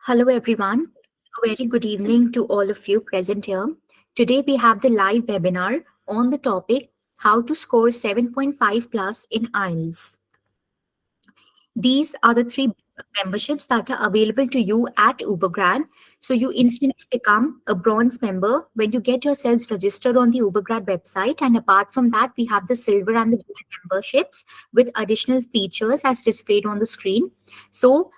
Hello, everyone. A very good evening to all of you present here. Today, we have the live webinar on the topic How to Score 7.5 Plus in IELTS. These are the three memberships that are available to you at Ubergrad. So you instantly become a bronze member when you get yourselves registered on the Ubergrad website. And apart from that, we have the silver and the gold memberships with additional features as displayed on the screen. So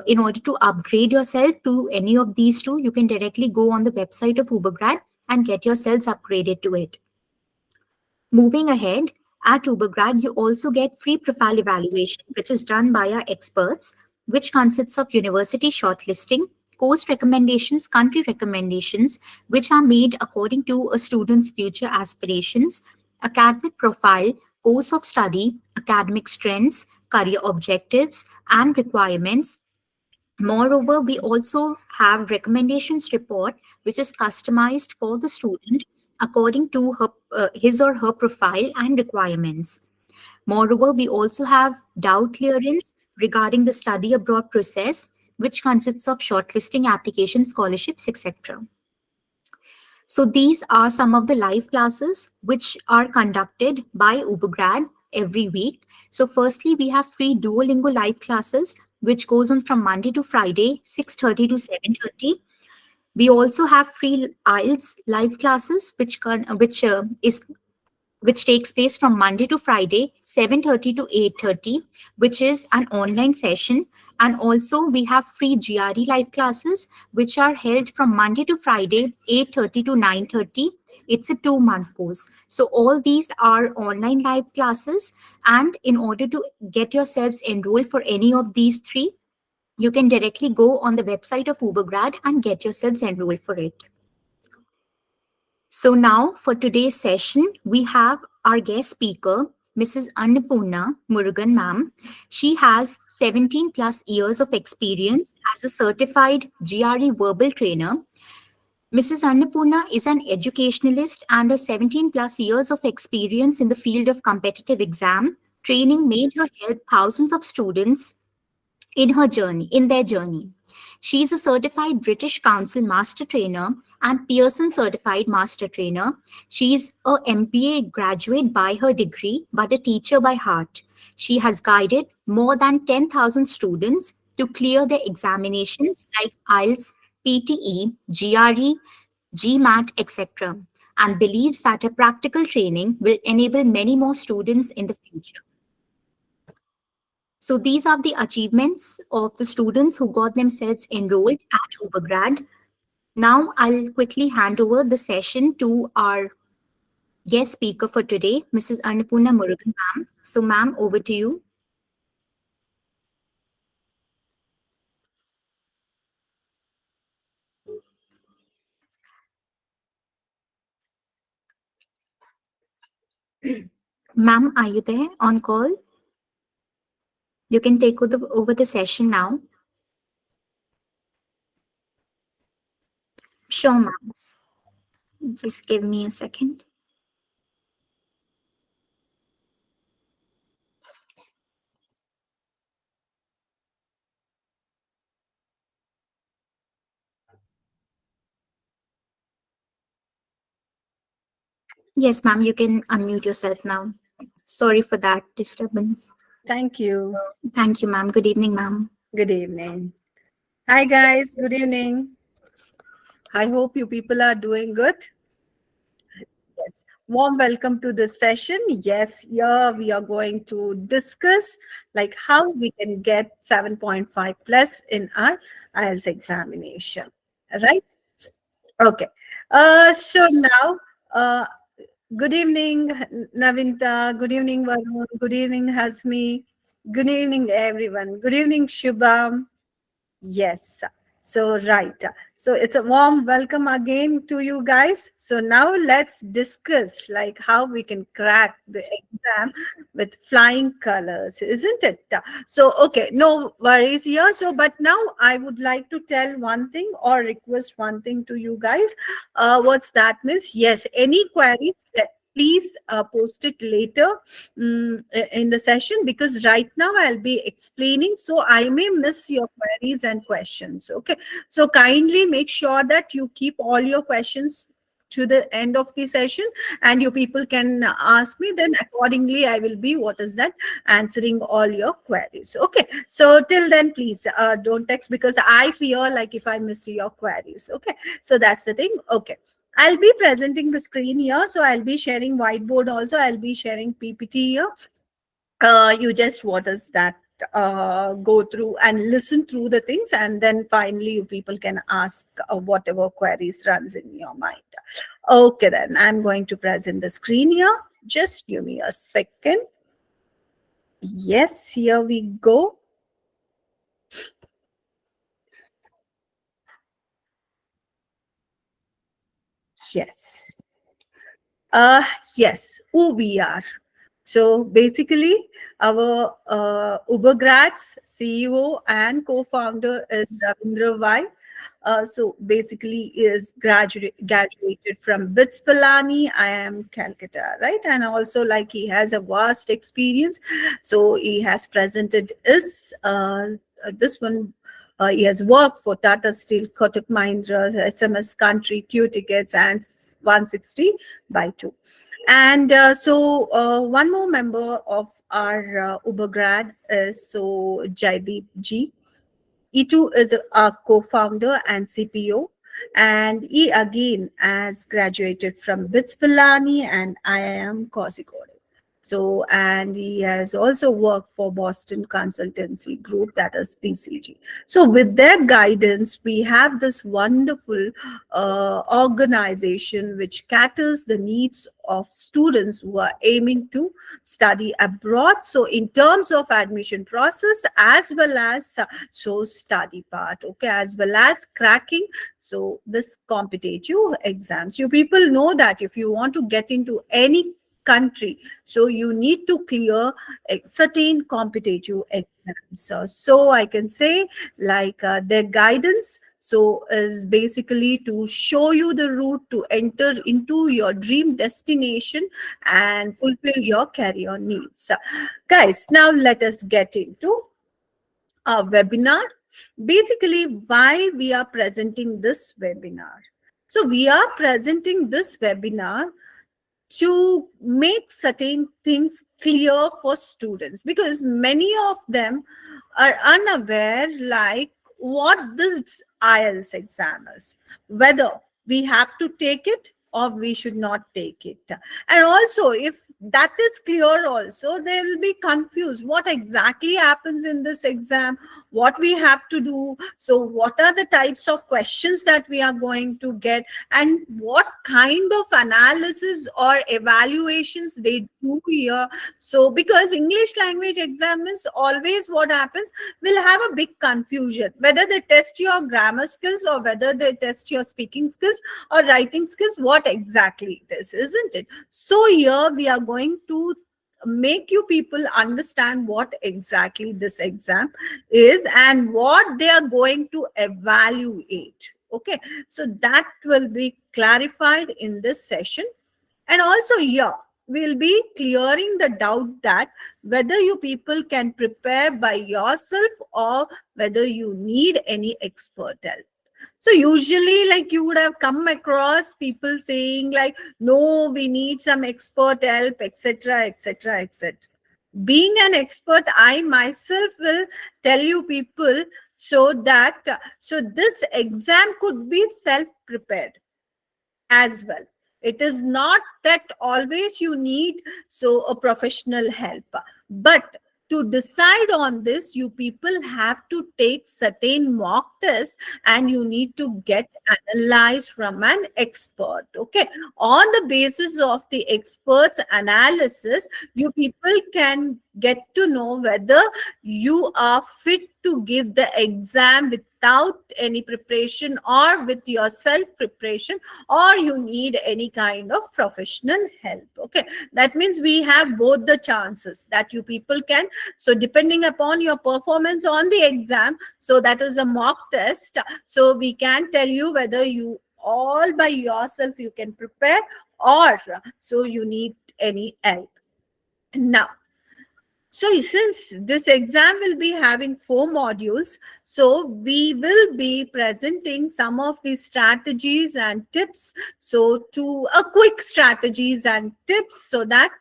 in order to upgrade yourself to any of these two, you can directly go on the website of Ubergrad and get yourselves upgraded to it. Moving ahead, at Ubergrad, you also get free profile evaluation, which is done by our experts, which consists of university shortlisting, course recommendations, country recommendations, which are made according to a student's future aspirations, academic profile, course of study, academic strengths, career objectives, and requirements. Moreover, we also have recommendations report, which is customized for the student according to his or her profile and requirements. Moreover, we also have doubt clearance regarding the study abroad process, which consists of shortlisting applications, scholarships, etc. So these are some of the live classes which are conducted by Ubergrad every week. So firstly, we have free Duolingo live classes, which goes on from Monday to Friday, 6:30 to 7:30. We also have free IELTS live classes, which takes place from Monday to Friday, 7:30 to 8:30, which is an online session. And also we have free GRE live classes, which are held from Monday to Friday, 8:30 to 9:30. It's a 2-month course. So all these are online live classes. And in order to get yourselves enrolled for any of these three, you can directly go on the website of Ubergrad and get yourselves enrolled for it. So now for today's session, we have our guest speaker, Mrs. Annapurna Murugan ma'am. She has 17 plus years of experience as a certified GRE verbal trainer. Mrs. Annapurna is an educationalist and a 17 plus years of experience in the field of competitive exam. Training made her help thousands of students in their journey. She is a certified British Council Master Trainer and Pearson Certified Master Trainer. She is a MBA graduate by her degree, but a teacher by heart. She has guided more than 10,000 students to clear their examinations like IELTS, PTE, GRE, GMAT, etc., and believes that a practical training will enable many more students in the future. So these are the achievements of the students who got themselves enrolled at Ubergrad. Now I'll quickly hand over the session to our guest speaker for today, Mrs. Annapurna Murugan ma'am. So ma'am, over to you. Ma'am, are you there on call? You can take over the session now. Sure, ma'am. Just give me a second. Yes, ma'am, you can unmute yourself now. Sorry for that disturbance. Thank you. Thank you, ma'am. Good evening, ma'am. Good evening. Hi, guys. Good evening. I hope you people are doing good. Yes. Warm welcome to this session. Yes, here we are going to discuss like how we can get 7.5 plus in our IELTS examination. Right? Okay. So now, good evening, Navinta. Good evening, Varun. Good evening, Hasmi. Good evening, everyone. Good evening, Shubham. Yes. So, right. So, it's a warm welcome again to you guys. So, now let's discuss like how we can crack the exam with flying colors, isn't it? So, okay, no worries here. So, but now I would like to tell one thing or request one thing to you guys. What's that means? Yes, any queries? please post it later in the session, because right now I'll be explaining, so I may miss your queries and questions. Okay, so kindly make sure that you keep all your questions to the end of the session, and you people can ask me, then accordingly I will be, what is that, answering all your queries. Okay, so till then, please don't text, because I fear like if I miss your queries. Okay, so that's the thing. Okay, I'll be presenting the screen here, so I'll be sharing whiteboard also, I'll be sharing PPT here. You just, what is that, go through and listen through the things, and then finally you people can ask whatever queries runs in your mind. Okay, then I'm going to present the screen here. Just give me a second. Yes, here we go. Yes. Uh, yes, who we are. So basically, our Ubergrad's CEO and co-founder is Ravindra Vai. So basically, is graduated from BITS Pilani. I am Calcutta, right? And also, like, he has a vast experience. So he has presented this one. He has worked for Tata Steel, Kotak Mahindra, SMS Country, Q Tickets, and 160 by 2. And one more member of our Ubergrad is Jaideep Ji. He too is a co-founder and CPO, and he again has graduated from BITS Pilani and IIM Kozhikode. So, and he has also worked for Boston Consultancy Group, that is BCG. So, with their guidance, we have this wonderful organization which caters the needs of students who are aiming to study abroad. So, in terms of admission process, as well as study part, okay, as well as cracking this competitive exams. You people know that if you want to get into any country, so you need to clear a certain competitive exams. So I can say, like, their guidance is basically to show you the route to enter into your dream destination and fulfill your career needs. Guys, now let us get into our webinar. Basically, why we are presenting this webinar. So we are presenting this webinar to make certain things clear for students, because many of them are unaware, like, what this IELTS exam is, whether we have to take it or we should not take it. And also, if that is clear also, they will be confused what exactly happens in this exam, what we have to do, so what are the types of questions that we are going to get, and what kind of analysis or evaluations they do here. So because English language exam is always, what happens, will have a big confusion whether they test your grammar skills or whether they test your speaking skills or writing skills, what exactly it is, isn't it? So here we are going to make you people understand what exactly this exam is and what they are going to evaluate. Okay, so that will be clarified in this session. And also here we'll be clearing the doubt that whether you people can prepare by yourself or whether you need any expert help. So usually, like, you would have come across people saying, like, no, we need some expert help, etc., etc., etc. Being an expert, I myself will tell you people, so that this exam could be self prepared as well. It is not that always you need a professional help, but to decide on this, you people have to take certain mock tests and you need to get analyzed from an expert. Okay, on the basis of the expert's analysis, you people can get to know whether you are fit to give the exam without any preparation or with your self preparation, or you need any kind of professional help. Okay, that means we have both the chances that you people can. So depending upon your performance on the exam, so that is a mock test, so we can tell you whether you all by yourself you can prepare, or so you need any help. Now, so since this exam will be having 4 modules, so we will be presenting some of the strategies and tips. So to a quick strategies and tips, so that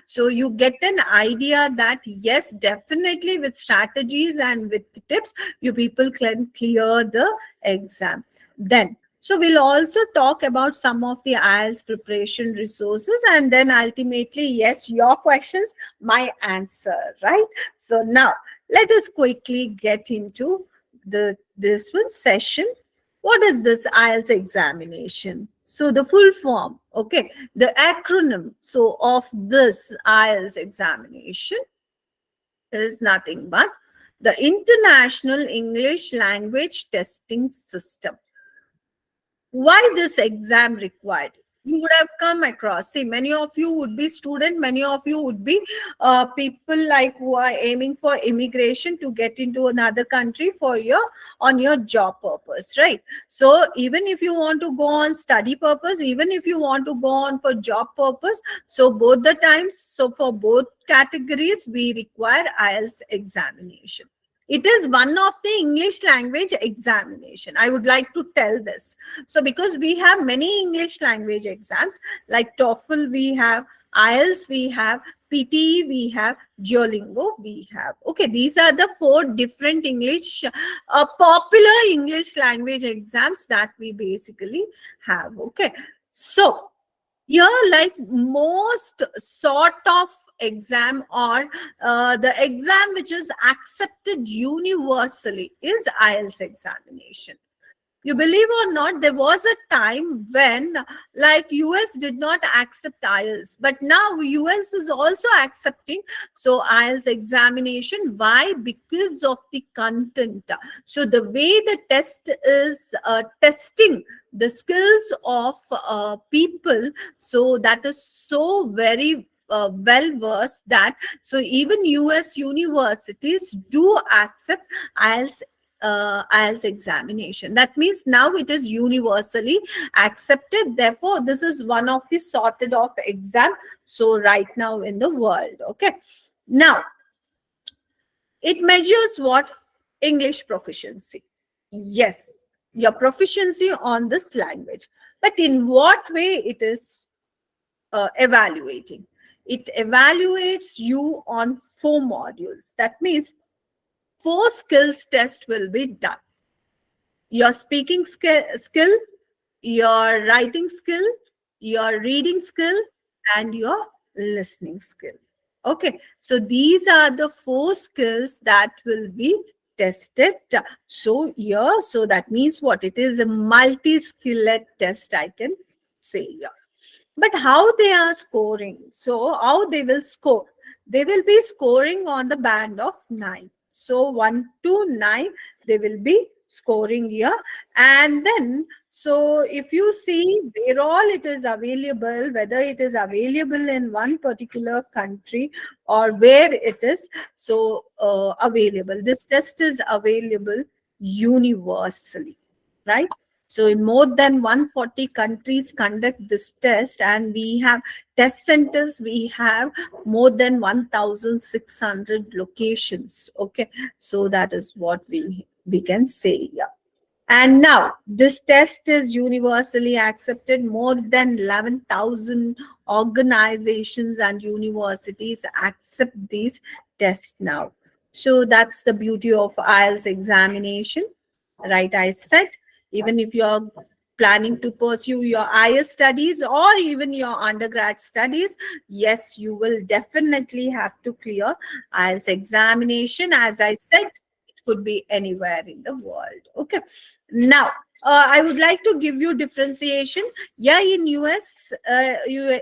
so you get an idea that yes, definitely with strategies and with tips, you people can clear the exam. Then so we'll also talk about some of the IELTS preparation resources, and then ultimately, yes, your questions, my answer, right? So now let us quickly get into the this one session. What is this IELTS examination? So the full form, okay, the acronym so of this IELTS examination is nothing but the International English Language Testing System. Why this exam required? You would have come across, see, many of you would be student, many of you would be people like who are aiming for immigration to get into another country for your on your job purpose, right? So even if you want to go on study purpose, even if you want to go on for job purpose, so both the times, so for both categories we require IELTS examination. It is one of the English language examination. I would like to tell this. So because we have many English language exams like TOEFL, we have IELTS, we have PTE, we have Duolingo, we have. Okay, these are the 4 different English, popular English language exams that we basically have. Okay, so yeah, like most sort of exam or the exam which is accepted universally is IELTS examination. You believe or not, there was a time when like US did not accept IELTS, but now US is also accepting so IELTS examination. Why? Because of the content. So the way the test is testing the skills of people, so that is so very well versed that so even US universities do accept IELTS IELTS examination. That means now it is universally accepted. Therefore, this is one of the sorted of exam. So right now in the world, okay. Now, it measures what? English proficiency. Yes, your proficiency on this language. But in what way it is evaluating? It evaluates you on 4 modules. That means 4 skills test will be done. Your speaking skill, your writing skill, your reading skill, and your listening skill. Okay, so these are the 4 skills that will be tested. So here, so that means what? It is a multi-skillet test, I can say here. But how they are scoring? So how they will score? They will be scoring on the band of 9. So 1 to 9, they will be scoring here. And then, so if you see where all it is available, whether it is available in one particular country or where it is so available, this test is available universally, right? So in more than 140 countries conduct this test, and we have test centers, we have more than 1,600 locations. Okay, so that is what we can say. Yeah. And now this test is universally accepted. More than 11,000 organizations and universities accept these tests now. So that's the beauty of IELTS examination, right? I said, even if you're planning to pursue your IELTS studies or even your undergrad studies, yes, you will definitely have to clear IELTS examination. As I said, it could be anywhere in the world. Okay. Now, I would like to give you differentiation. Yeah, in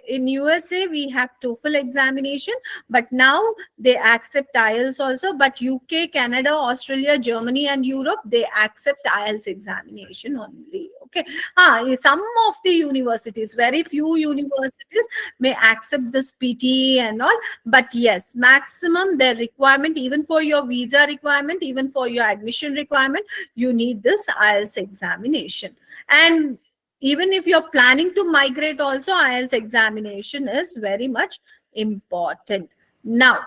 in USA, we have TOEFL examination, but now they accept IELTS also. But UK, Canada, Australia, Germany, and Europe, they accept IELTS examination only. Okay. Some of the universities, very few universities may accept this PTE and all, but yes, maximum their requirement, even for your visa requirement, even for your admission requirement, you need this IELTS examination. And Even if you're planning to migrate also, IELTS examination is very much important. Now,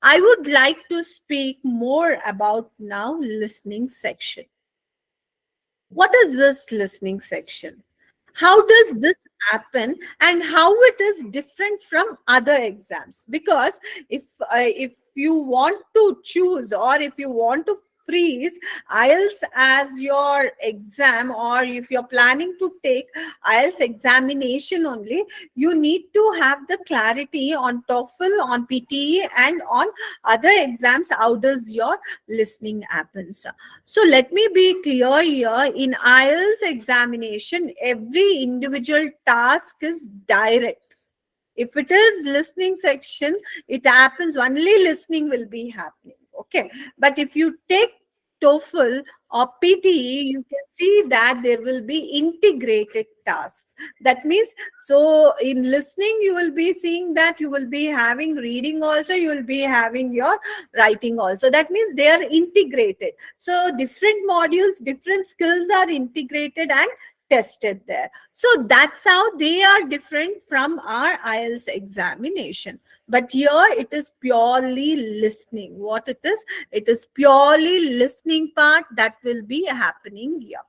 I would like to speak more about now listening section. What is this listening section? How does this happen, and how it is different from other exams? Because if you want to choose, or if you want to freeze IELTS as your exam, or if you're planning to take IELTS examination only, you need to have the clarity on TOEFL, on PTE, and on other exams. How does your listening happens? So let me be clear here. In IELTS examination, every individual task is direct. If it is listening section, it happens only listening will be happening. Okay. But if you take TOEFL or PTE, you can see that there will be integrated tasks. That means, so in listening, you will be seeing that you will be having reading also, you will be having your writing also. That means they are integrated. So different modules, different skills are integrated and tested there. So that's how they are different from our IELTS examination. But here it is purely listening. What it is purely listening part that will be happening here.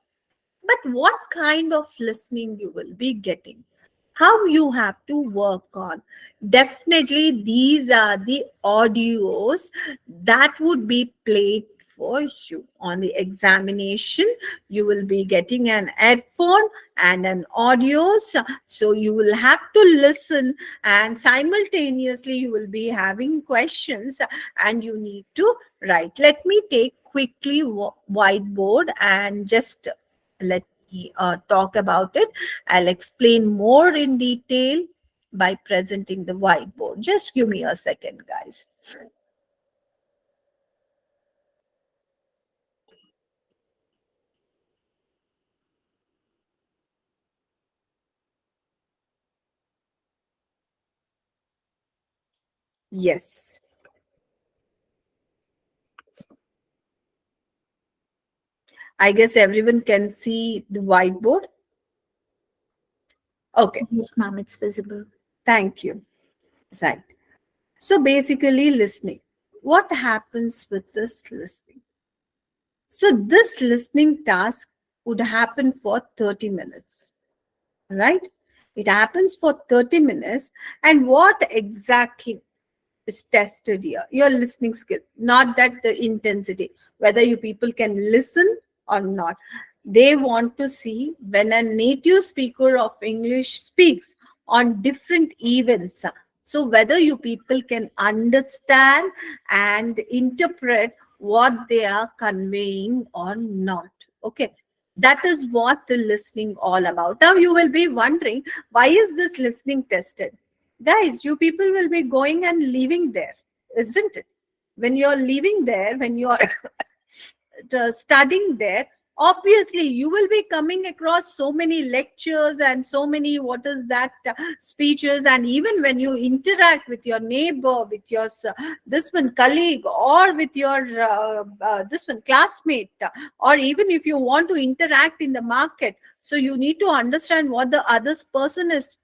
But what kind of listening you will be getting? How you have to work on? Definitely, these are the audios that would be played for you on the examination. You will be getting an headphone and an audio, so you will have to listen, and simultaneously you will be having questions and you need to write. Let me take quickly whiteboard and just let me talk about it. I'll explain more in detail by presenting the whiteboard. Just give me a second, guys. Yes. I guess everyone can see the whiteboard. Okay. Yes, ma'am, it's visible. Thank you. Right. So basically, listening. What happens with this listening? So this listening task would happen for 30 minutes, right? It happens for 30 minutes. And what exactly is tested here? Your listening skill, not that the intensity, whether you people can listen or not. They want to see when a native speaker of English speaks on different events. So whether you people can understand and interpret what they are conveying or not. Okay. That is what the listening all about. Now you will be wondering, why is this listening tested? Guys, you people will be going and leaving there, isn't it? When you're leaving there, when you're studying there, obviously you will be coming across so many lectures and so many, what is that, speeches. And even when you interact with your neighbor, with your this one colleague, or with your this one classmate, or even if you want to interact in the market, so you need to understand what the other person is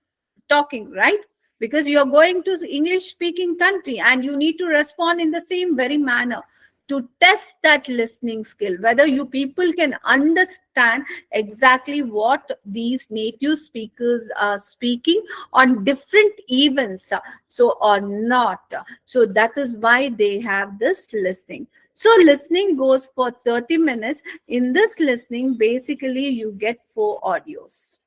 talking, right? Because you're going to English speaking country and you need to respond in the same very manner. To test that listening skill, whether you people can understand exactly what these native speakers are speaking on different events, so or not. So that is why they have this listening. So listening goes for 30 minutes. In this listening, basically you get 4 audios,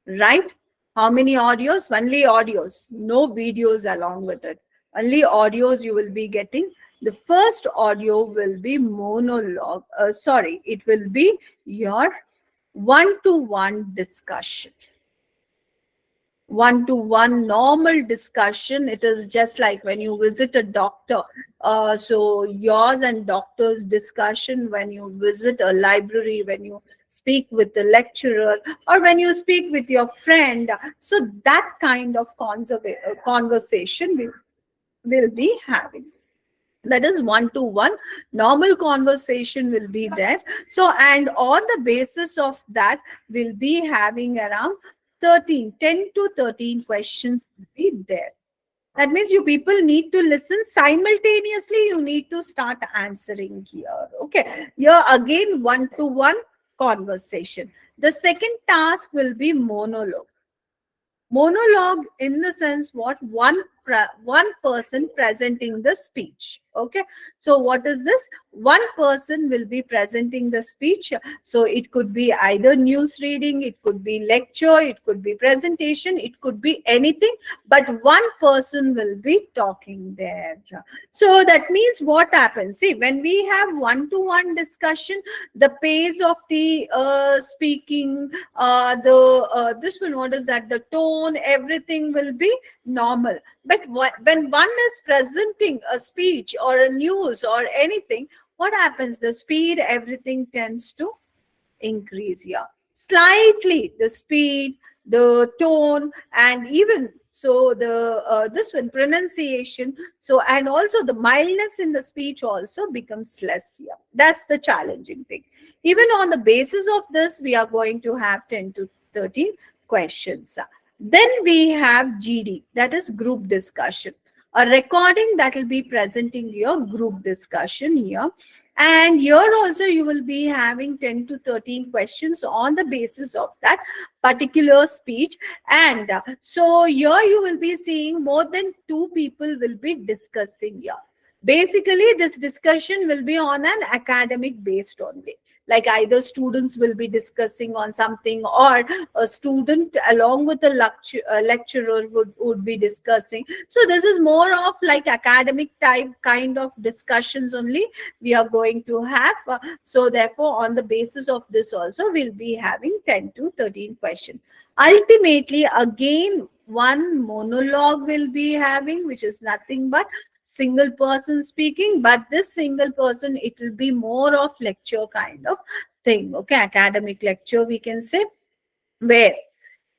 right? How many audios? Only audios, no videos along with it. Only audios you will be getting. The first audio will be monologue. It will be your one-to-one discussion. One-to-one normal discussion. It is just like when you visit a doctor. So yours and doctor's discussion when you visit a library, when you speak with the lecturer, or when you speak with your friend. So that kind of conversation we will be having. That is one to one normal conversation will be there. So, and on the basis of that, we'll be having around 10 to 13 questions will be there. That means you people need to listen simultaneously. You need to start answering here. Okay. Here again, one to one conversation. The second task will be monologue. Monologue in the sense what one person presenting the speech. Okay, so what is this? One person will be presenting the speech. So it could be either news reading, it could be lecture, it could be presentation, it could be anything, but one person will be talking there. So that means what happens, see, when we have one-to-one discussion, the pace of the speaking, the this one, what is that, the tone, everything will be normal. But when one is presenting a speech or a news or anything, what happens? The speed, everything tends to increase here slightly, the speed, the tone, and even so the this one, pronunciation, so, and also the mildness in the speech also becomes less here. That's the challenging thing. Even on the basis of this, we are going to have 10 to 13 questions. Then we have GD, that is group discussion, a recording that will be presenting your group discussion here. And here also you will be having 10 to 13 questions on the basis of that particular speech. And so here you will be seeing more than two people will be discussing here. Basically, this discussion will be on an academic based only. Like either students will be discussing on something, or a student along with a lecturer would be discussing. So this is more of like academic type kind of discussions only we are going to have. So therefore, on the basis of this also, we'll be having 10 to 13 questions. Ultimately, again, one monologue will be having, which is nothing but single person speaking, but this single person, it will be more of lecture kind of thing. Okay, academic lecture we can say, where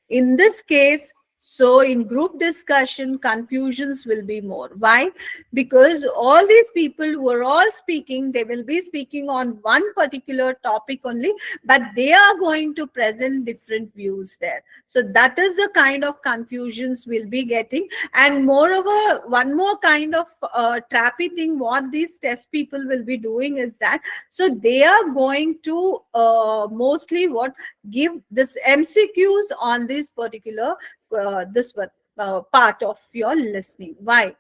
in this case, so in group discussion, confusions will be more. Why? Because all these people who are all speaking, they will be speaking on one particular topic only, but they are going to present different views there. So that is the kind of confusions we'll be getting. And moreover, one more kind of trappy thing what these test people will be doing is that, so they are going to mostly what, give this MCQs on this particular part of your listening. Why?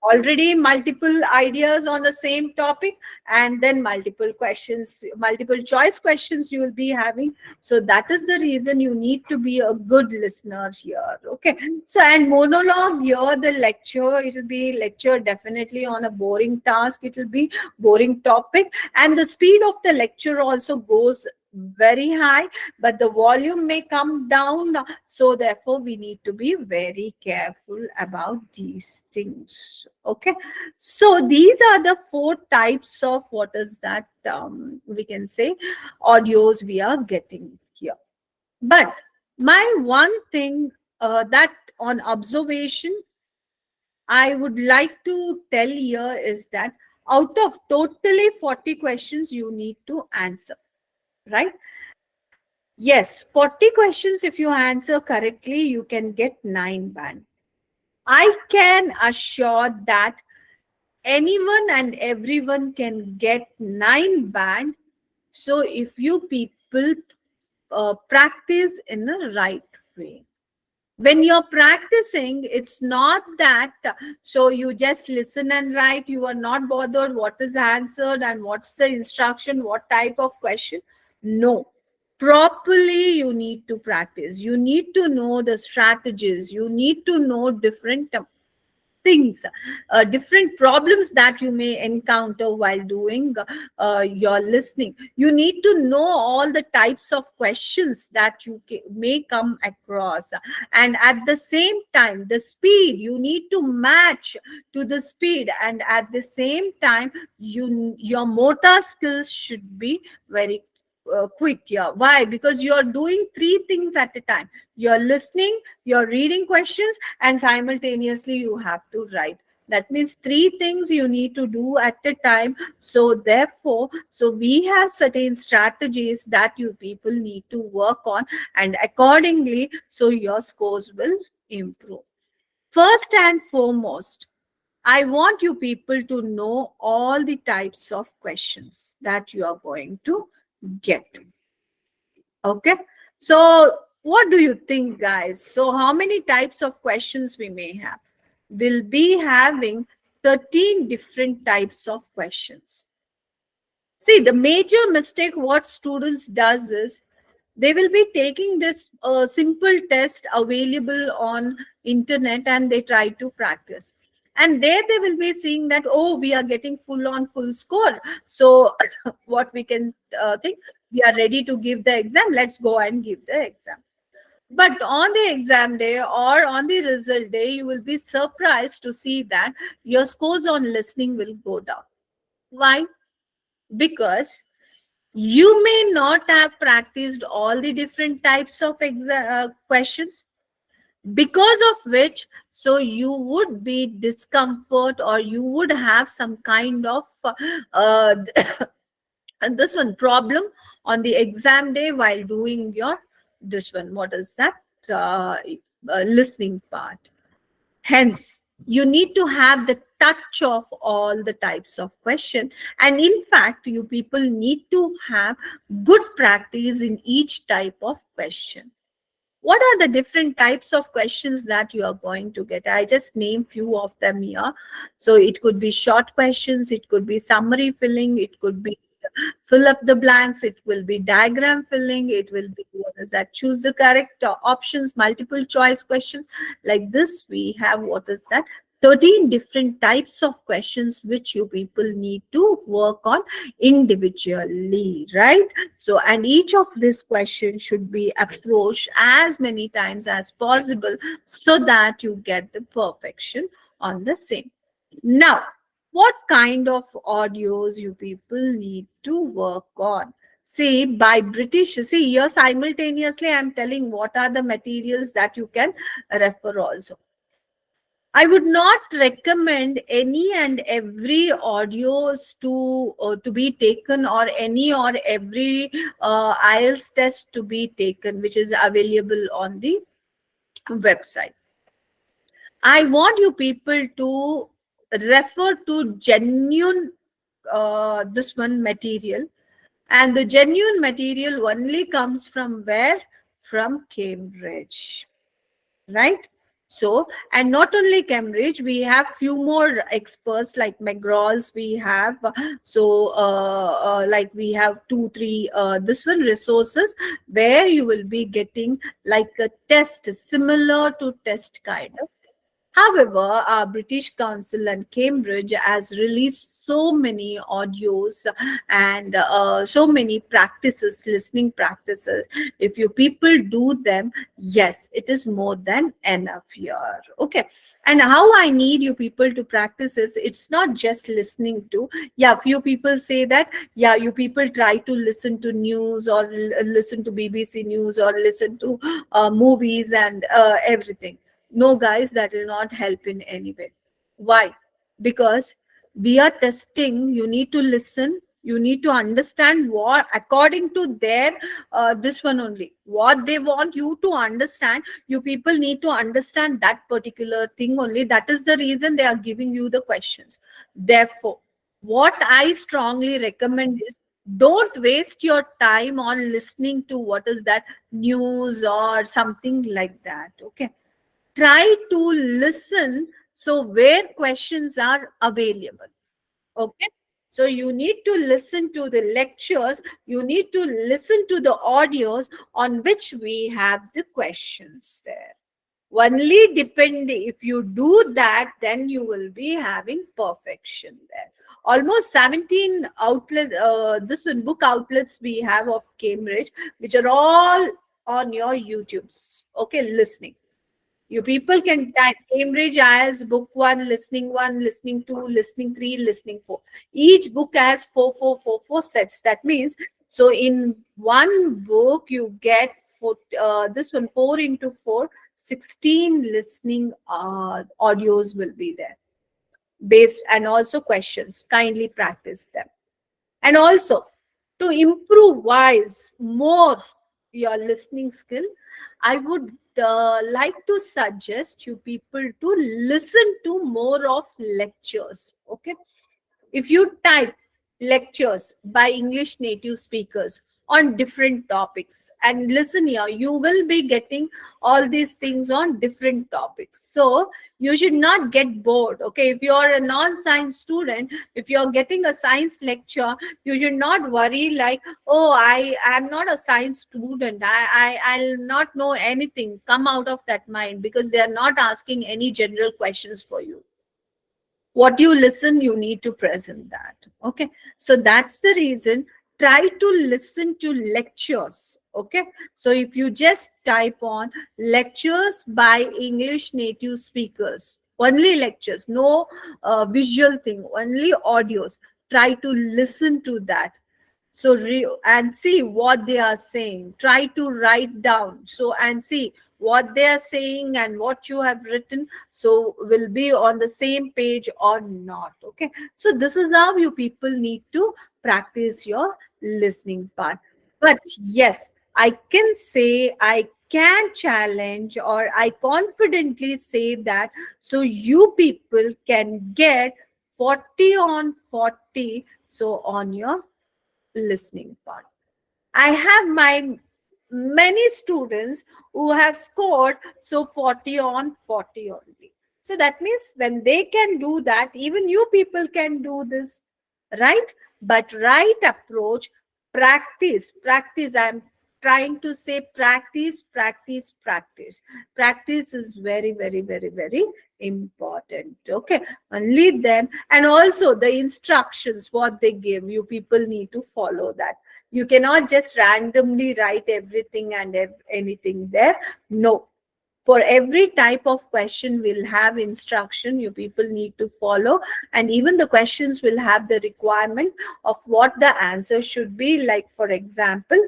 Already multiple ideas on the same topic, and then multiple questions, multiple choice questions you will be having. So that is the reason you need to be a good listener here. Okay, so, and monologue here, the lecture, it will be lecture definitely on a boring task, it will be boring topic, and the speed of the lecture also goes very high, but the volume may come down. So therefore we need to be very careful about these things. Okay, so these are the four types of, what is that, we can say, audios we are getting here. But my one thing, that on observation I would like to tell here is that out of totally 40 questions you need to answer, right? Yes, 40 questions, if you answer correctly, you can get 9 band. I can assure that anyone and everyone can get 9 band. So if you people practice in the right way. When you're practicing, it's not that so you just listen and write, you are not bothered what is answered and what's the instruction, what type of question. No, properly you need to practice, you need to know the strategies, you need to know different things, different problems that you may encounter while doing your listening. You need to know all the types of questions that you may come across, and at the same time the speed you need to match to the speed, and at the same time your motor skills should be very quick here. Why? Because you're doing three things at a time. You're listening, you're reading questions, and simultaneously you have to write. That means three things you need to do at a time. So therefore, so we have certain strategies that you people need to work on, and accordingly, so your scores will improve. First and foremost, I want you people to know all the types of questions that you are going to get. Okay. So, what do you think, guys? So, how many types of questions we may have? We'll be having 13 different types of questions. See, the major mistake what students does is they will be taking this simple test available on internet and they try to practice. And there they will be seeing that, oh, we are getting full on full score. So what we can think, we are ready to give the exam. Let's go and give the exam. But on the exam day or on the result day, you will be surprised to see that your scores on listening will go down. Why? Because you may not have practiced all the different types of questions, because of which so you would be discomfort or you would have some kind of uh, this one problem on the exam day while doing your this one, what is that, uh, listening part. Hence, you need to have the touch of all the types of question. And in fact, you people need to have good practice in each type of question. What are the different types of questions that you are going to get? I just name few of them here. So it could be short questions, it could be summary filling, it could be fill up the blanks, it will be diagram filling, it will be what is that, choose the correct options, multiple choice questions. Like this, we have what is that, 13 different types of questions which you people need to work on individually, right? So, and each of these questions should be approached as many times as possible so that you get the perfection on the same. Now, what kind of audios you people need to work on? See, by British, see here simultaneously I'm telling what are the materials that you can refer also. I would not recommend any and every audios to be taken, or any or every IELTS test to be taken, which is available on the website. I want you people to refer to genuine this one material, and the genuine material only comes from where? From Cambridge, right? So, and not only Cambridge, we have few more experts like McGraw's. We have like we have two, three this one resources where you will be getting like a test similar to test kind of. However, our British Council and Cambridge has released so many audios and so many practices, listening practices. If you people do them, yes, it is more than enough here. Okay. And how I need you people to practice is, it's not just listening to. Yeah, few people say that, yeah, you people try to listen to news or listen to BBC News or listen to movies and everything. No, guys, that will not help in any way. Why? Because we are testing. You need to listen. You need to understand what, according to their this one only, what they want you to understand. You people need to understand that particular thing only. That is the reason they are giving you the questions. Therefore, what I strongly recommend is, don't waste your time on listening to what is that, news or something like that. Okay, try to listen so where questions are available. Okay, so you need to listen to the lectures, you need to listen to the audios on which we have the questions there. Only depend, if you do that, then you will be having perfection there. Almost 17 outlet this one book outlets we have of Cambridge, which are all on your YouTubes. Okay, listening. You people can type Cambridge as book one, listening two, listening three, listening four. Each book has four sets. That means, so in one book, you get this one 4 into 4, 16 listening audios will be there. based, and also questions. Kindly practice them. And also, to improvise more your listening skill, I would like to suggest you people to listen to more of lectures. Okay, if you type lectures by English native speakers on different topics, and listen here, you will be getting all these things on different topics. So you should not get bored. Okay, if you are a non-science student, if you are getting a science lecture, you should not worry like, oh, I am not a science student, I'll not know anything. Come out of that mind, because they are not asking any general questions for you. What you listen, you need to present that. Okay, so that's the reason, try to listen to lectures. Okay, so if you just type on lectures by English native speakers, only lectures, no visual thing, only audios, try to listen to that. So and see what they are saying, try to write down, so and see what they are saying and what you have written, so will be on the same page or not. Okay, so this is how you people need to practice your listening part. But yes, I can say, I can challenge, or I confidently say that, so you people can get 40 on 40, so on your listening part. I have my many students who have scored so 40 on 40 only. So that means when they can do that, even you people can do this, right? But right approach, practice. I'm trying to say practice. Practice is very, very, very, very important. Okay, only then, and also the instructions what they give you, people need to follow that. You cannot just randomly write everything and anything there. No, for every type of question will have instruction, you people need to follow. And even the questions will have the requirement of what the answer should be. Like for example,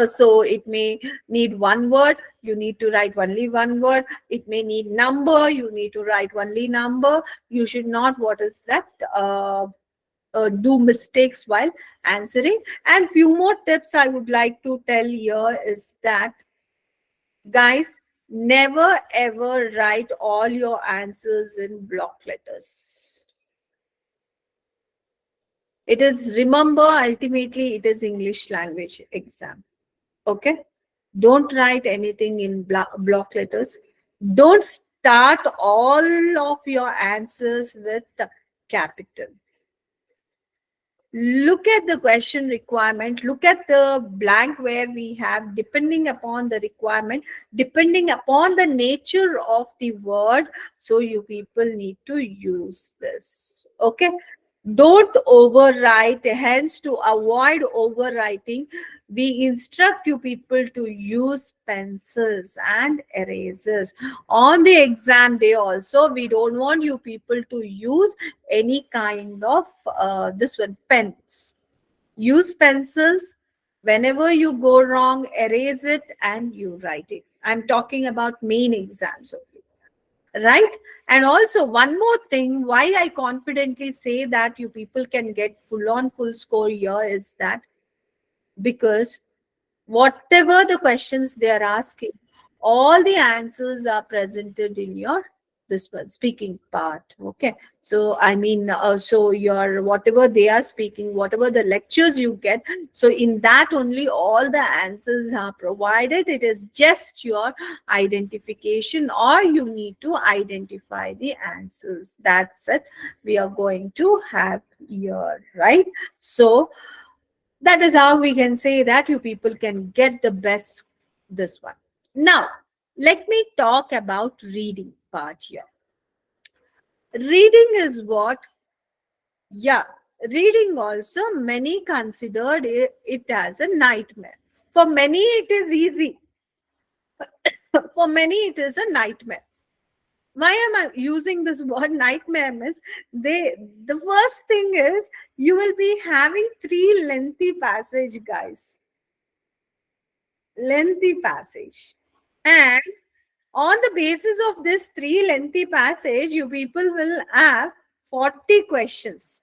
so it may need one word, you need to write only one word. It may need number, you need to write only number. You should not, what is that, do mistakes while answering. And few more tips I would like to tell here is that, guys, never ever write all your answers in block letters. It is, remember, ultimately it is English language exam. Okay, don't write anything in block letters. Don't start all of your answers with capital. Look at the question requirement, look at the blank where we have, depending upon the requirement, depending upon the nature of the word, so you people need to use this. Okay, don't overwrite. Hence, to avoid overwriting, we instruct you people to use pencils and erasers. On the exam day also, we don't want you people to use any kind of this one, pens. Use pencils. Whenever you go wrong, erase it and you write it. I'm talking about main exams only, right? And also one more thing, why I confidently say that you people can get full on full score here is that, because whatever the questions they are asking, all the answers are presented in your this one speaking part. Okay, so I mean, so your whatever they are speaking, whatever the lectures you get, so in that only all the answers are provided. It is just your identification, or you need to identify the answers. That's it, we are going to have here, right? So that is how we can say that you people can get the best this one. Now, let me talk about reading part here. Reading is what? Yeah, reading also many considered it as a nightmare. For many it is easy. For many it is a nightmare. Why am I using this word nightmare? Means the first thing is, you will be having 3 lengthy passage, guys. Lengthy passage. And on the basis of this 3 lengthy passage, you people will have 40 questions.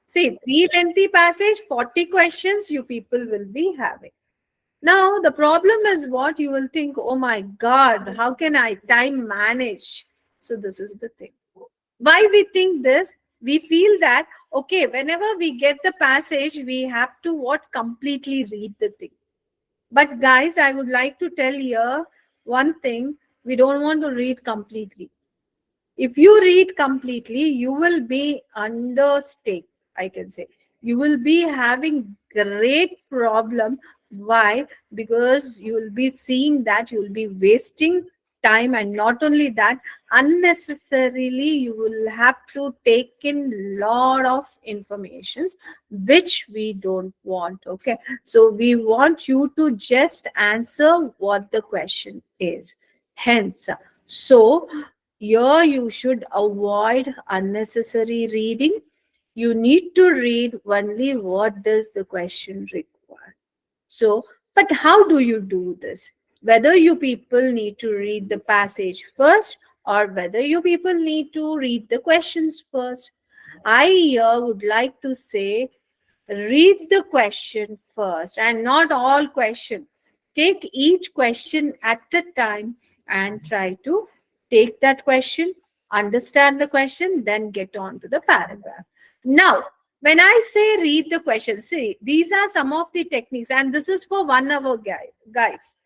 See, 3 lengthy passage, 40 questions you people will be having. Now, the problem is what you will think, oh my God, how can I time manage? So this is the thing. Why we think this? We feel that, okay, whenever we get the passage, we have to what? Completely read the thing. But guys, I would like to tell you one thing. We don't want to read completely. If you read completely, you will be under stake, I can say. You will be having great problem. Why? Because you will be seeing that you will be wasting time, and not only that, unnecessarily you will have to take in lot of informations which we don't want. Okay, so we want you to just answer what the question is. Hence, so here you should avoid unnecessary reading. You need to read only what does the question require. So, but how do you do this? Whether you people need to read the passage first, or whether you people need to read the questions first. I here would like to say, read the question first, and not all question. Take each question at a time and try to take that question, understand the question, then get on to the paragraph. Now, when I say read the question, see, these are some of the techniques, and this is for 1 hour, guys.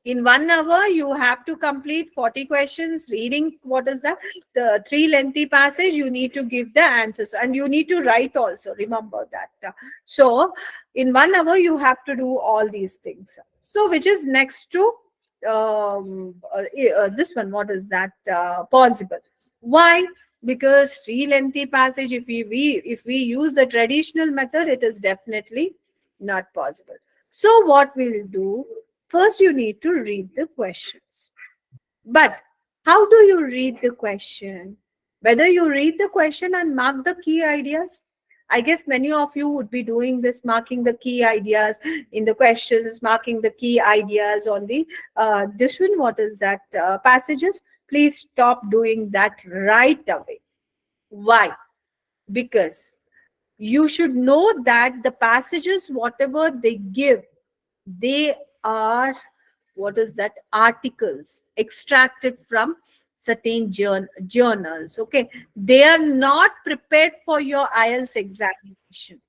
In 1 hour, you have to complete 40 questions, reading what is that? The 3 lengthy passage, you need to give the answers, and you need to write also. Remember that. So, in 1 hour, you have to do all these things. So, which is next to this one? What is that? Possible. Why? Because 3 lengthy passage, if we use the traditional method, it is definitely not possible. So, what we'll do? First, you need to read the questions. But how do you read the question? Whether you read the question and mark the key ideas. I guess many of you would be doing this, marking the key ideas in the questions, marking the key ideas on the this one. What is that passages? Please stop doing that right away. Why? Because you should know that the passages, whatever they give, they are, what is that, articles extracted from certain journals. Okay, they are not prepared for your IELTS examination.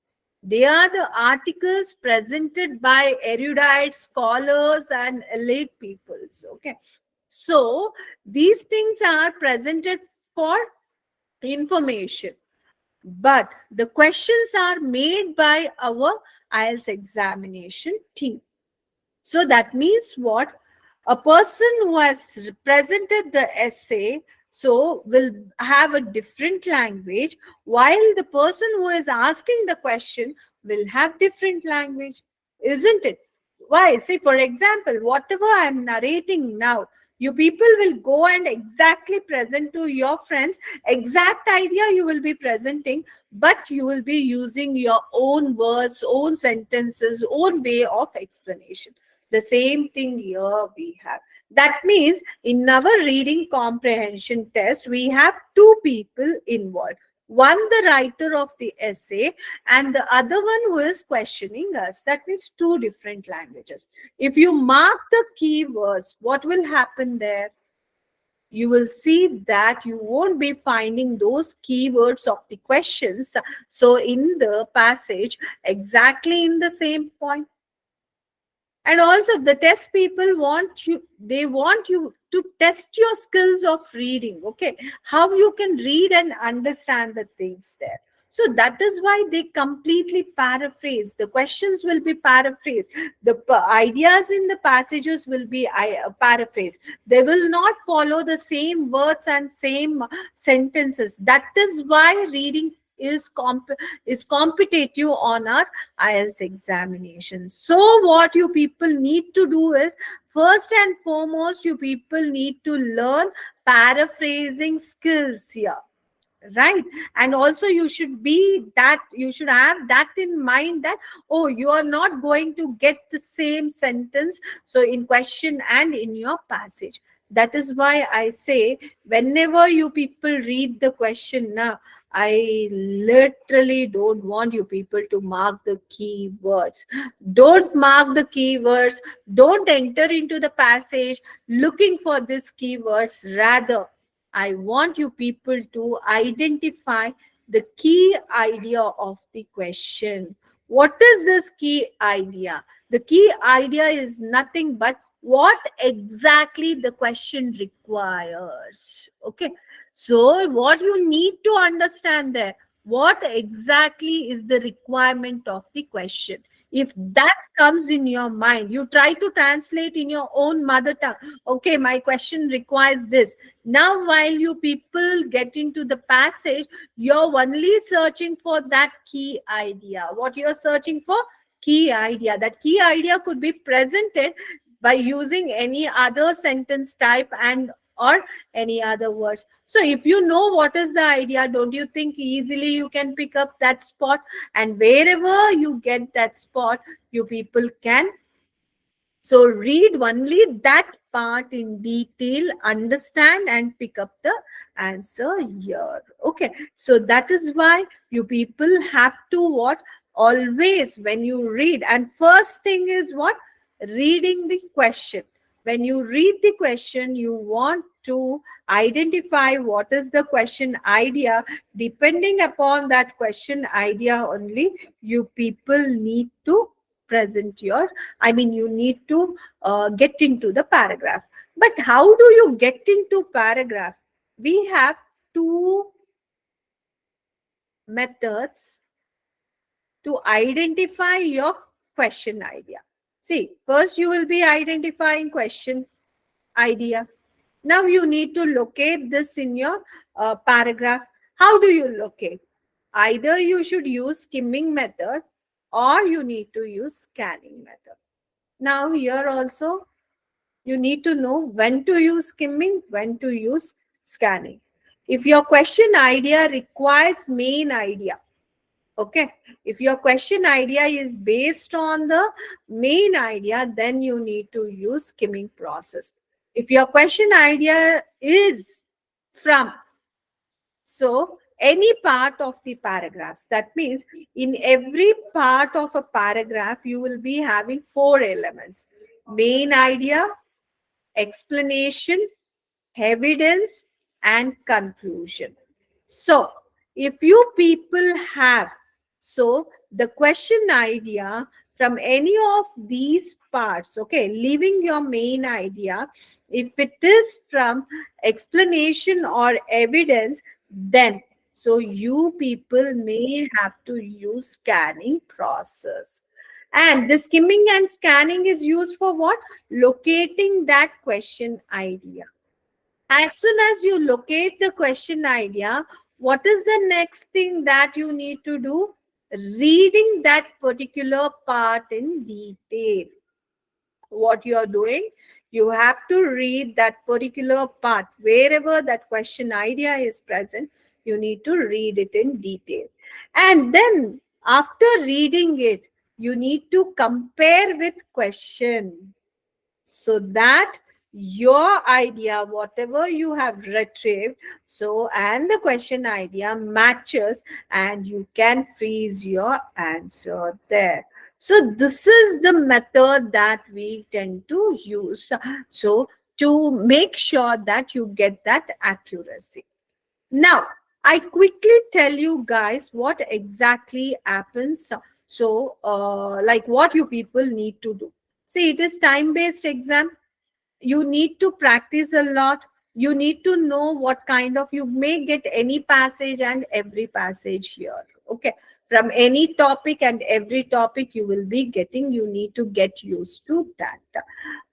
They are the articles presented by erudite scholars and elite peoples. Okay, so these things are presented for information, but the questions are made by our IELTS examination team. So that means what? A person who has presented the essay so will have a different language, while the person who is asking the question will have different language, isn't it? Why? See, for example, whatever I am narrating now, you people will go and exactly present to your friends, exact idea you will be presenting, but you will be using your own words, own sentences, own way of explanation. The same thing here we have. That means in our reading comprehension test, we have two people involved. One, the writer of the essay, and the other one who is questioning us. That means two different languages. If you mark the keywords, what will happen there? You will see that you won't be finding those keywords of the questions. So in the passage, exactly in the same point. And also the test people want you, they want you to test your skills of reading. Okay, how you can read and understand the things there. So that is why they completely paraphrase. The questions will be paraphrased. The ideas in the passages will be paraphrased. They will not follow the same words and same sentences. That is why reading is competitive on our IELTS examination. So what you people need to do is, first and foremost, you people need to learn paraphrasing skills here, right? And also you should have that in mind, that oh, you are not going to get the same sentence so in question and in your passage. That is why I say, whenever you people read the question now, I literally don't want you people to mark the keywords. Don't mark the keywords. Don't enter into the passage looking for these keywords. Rather, I want you people to identify the key idea of the question. What is this key idea? The key idea is nothing but what exactly the question requires. Okay. So what you need to understand there, what exactly is the requirement of the question? If that comes in your mind, you try to translate in your own mother tongue. Okay, my question requires this. Now, while you people get into the passage, you're only searching for that key idea. What you're searching for? Key idea. That key idea could be presented by using any other sentence type and or any other words. So if you know what is the idea, don't you think easily you can pick up that spot? And wherever you get that spot, you people can so read only that part in detail, understand and pick up the answer here. Okay. So that is why you people have to what? Always when you read. And first thing is what? Reading the question. When you read the question, you want to identify what is the question idea. Depending upon that question idea only, you people need to present your you need to get into the paragraph. But how do you get into paragraph? We have two methods to identify your question idea. See, first you will be identifying question idea. Now you need to locate this in your paragraph. How do you locate? Either you should use skimming method or you need to use scanning method. Now here also you need to know when to use skimming, when to use scanning. If your question idea requires main idea, okay, if your question idea is based on the main idea, then you need to use skimming process. If your question idea is from any part of the paragraphs, that means in every part of a paragraph you will be having four elements: main idea, explanation, evidence, and conclusion. So, if you people have, the question idea from any of these parts, okay, leaving your main idea, if it is from explanation or evidence, then you people may have to use scanning process. And the skimming and scanning is used for what? Locating that question idea. As soon as you locate the question idea, what is the next thing that you need to do? Reading that particular part in detail. What you are doing, you have to read that particular part. Wherever that question idea is present, you need to read it in detail. And then after reading it, you need to compare with question, so that your idea, whatever you have retrieved, and the question idea matches, and you can freeze your answer there. So this is the method that we tend to use, to make sure that you get that accuracy. Now I quickly tell you guys what exactly happens. Like what you people need to do. See, it is time-based exam. You need to practice a lot. You need to know what kind of, you may get any passage and every passage here. Okay. From any topic and every topic you will be getting, you need to get used to that.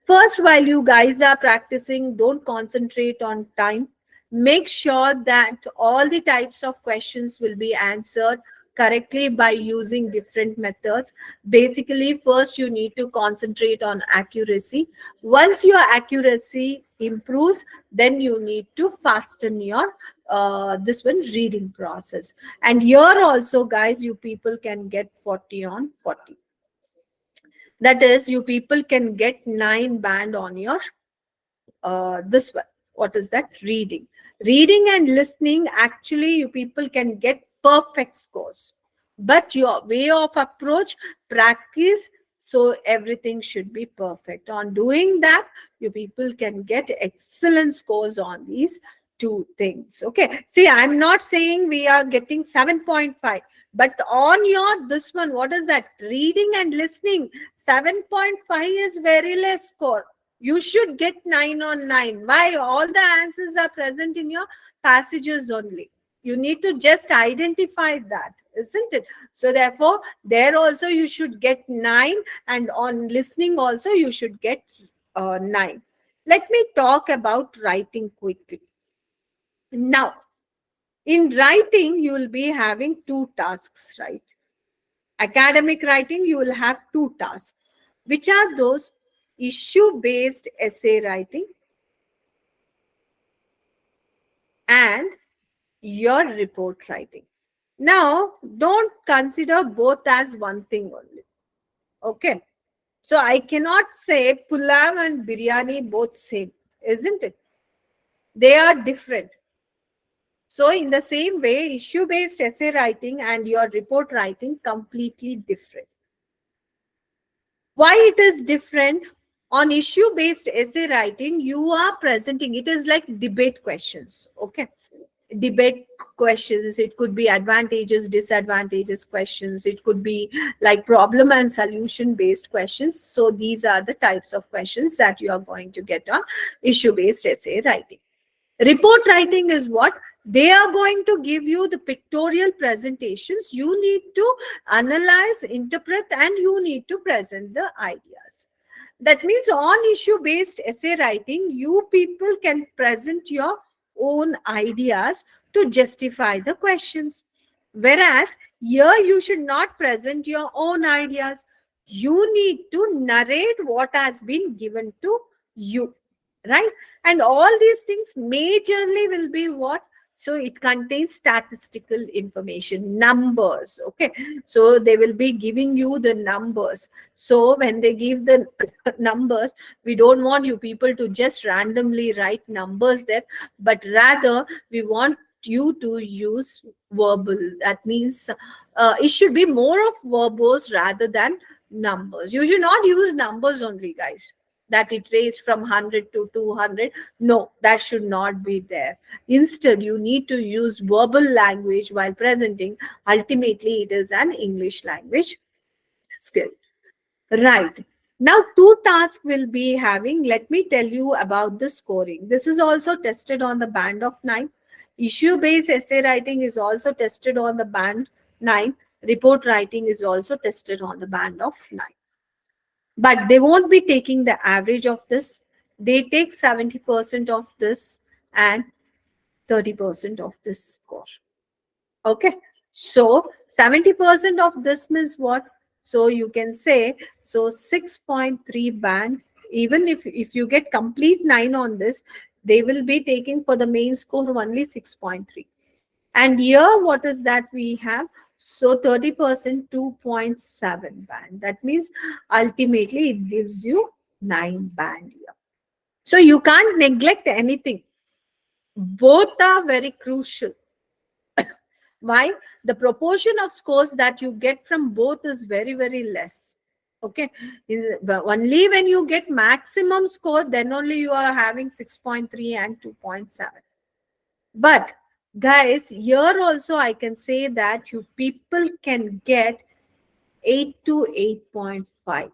First, while you guys are practicing, don't concentrate on time. Make sure that all the types of questions will be answered correctly by using different methods. Basically, first you need to concentrate on accuracy. Once your accuracy improves, then you need to fasten your reading process. And here also, guys, you people can get 40 on 40. That is, you people can get 9 band on your this one. What is that? Reading. Reading and listening, actually, you people can get perfect scores. But your way of approach, practice, so everything should be perfect. On doing that, you people can get excellent scores on these two things. Okay. See, I'm not saying we are getting 7.5, but on your this one, what is that? Reading and listening, 7.5 is very less score. You should get 9 on 9. Why? All the answers are present in your passages only. You need to just identify that, isn't it? So therefore, there also you should get 9, and on listening also you should get 9. Let me talk about writing quickly. Now, in writing, you will be having two tasks, right? Academic writing, you will have two tasks. Which are those? Issue-based essay writing and your report writing. Now, don't consider both as one thing only. Okay. So I cannot say pulav and biryani both same, isn't it? They are different. So in the same way, issue-based essay writing and your report writing completely different. Why it is different? On issue-based essay writing, you are presenting, it is like debate questions. Okay. Debate questions, it could be advantages, disadvantages questions, it could be like problem and solution based questions. So these are the types of questions that you are going to get on issue-based essay writing. Report writing is what? They are going to give you the pictorial presentations. You need to analyze, interpret, and you need to present the ideas. That means on issue-based essay writing, you people can present your own ideas to justify the questions. Whereas here you should not present your own ideas. You need to narrate what has been given to you, right? And all these things majorly will be what? So it contains statistical information, numbers. Okay. So they will be giving you the numbers. So when they give the numbers, we don't want you people to just randomly write numbers there, but rather we want you to use verbal. That means it should be more of verbose rather than numbers. You should not use numbers only, guys, that it raised from 100 to 200. No, that should not be there. Instead, you need to use verbal language while presenting. Ultimately, it is an English language skill. Right. Now, two tasks will be having. Let me tell you about the scoring. This is also tested on the band of 9. Issue-based essay writing is also tested on the band 9. Report writing is also tested on the band of 9. But they won't be taking the average of this. They take 70% of this and 30% of this score. Okay. So 70% of this means what? So you can say, so 6.3 band, even if you get complete 9 on this, they will be taking for the main score only 6.3. And here, what is that we have? So 30%, 2.7 band. That means ultimately it gives you 9 band here. So you can't neglect anything. Both are very crucial. Why? The proportion of scores that you get from both is very, very less. Okay. Only when you get maximum score, then only you are having 6.3 and 2.7. But guys, here also I can say that you people can get 8 to 8.5.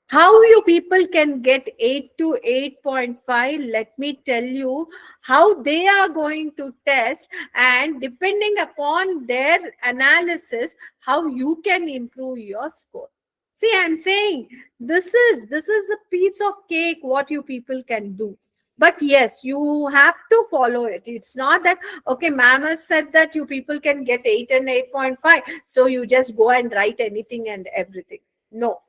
How you people can get 8 to 8.5? Let me tell you how they are going to test, and depending upon their analysis, how you can improve your score. See, I'm saying this is a piece of cake what you people can do. But yes, you have to follow it. It's not that, okay, ma'am has said that you people can get 8 and 8.5. So you just go and write anything and everything. No.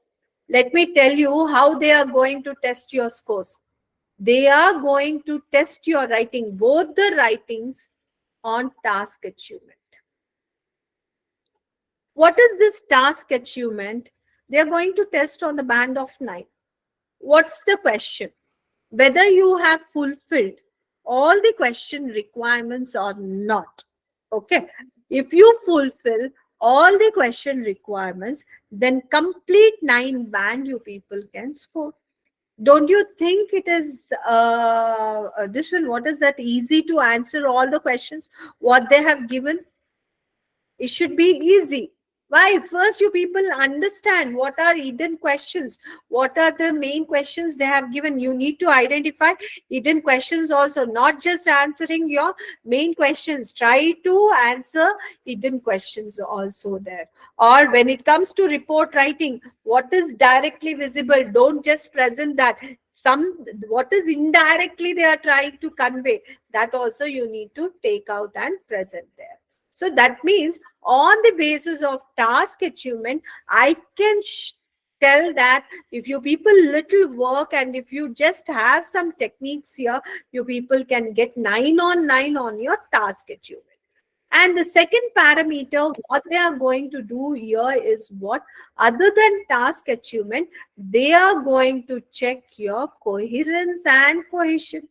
Let me tell you how they are going to test your scores. They are going to test your writing, both the writings, on task achievement. What is this task achievement? They are going to test on the band of 9. What's the question? whether you have fulfilled all the question requirements or not. Okay, if you fulfill all the question requirements, then complete 9 band you people can score. Don't you think it is this one, what is that, easy to answer all the questions what they have given? It should be easy. Why? First, you people understand what are hidden questions, what are the main questions they have given. You need to identify hidden questions also, not just answering your main questions. Try to answer hidden questions also there. Or when it comes to report writing, what is directly visible? Don't just present that. Some what is indirectly they are trying to convey, that also you need to take out and present there. So that means on the basis of task achievement, I can tell that if you people little work and if you just have some techniques here, you people can get 9 on 9 on your task achievement. And the second parameter, what they are going to do here is what? Other than task achievement, they are going to check your coherence and cohesion.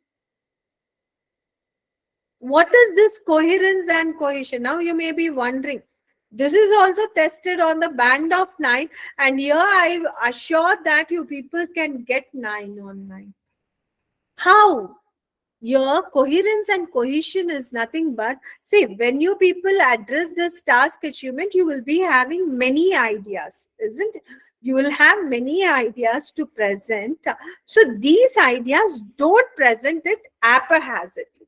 What is this coherence and cohesion? Now you may be wondering. This is also tested on the band of 9, and here I assure that you people can get 9 on 9. How? Your coherence and cohesion is nothing but, see, when you people address this task achievement, you will be having many ideas, isn't it? You will have many ideas to present. So these ideas, don't present it haphazardly.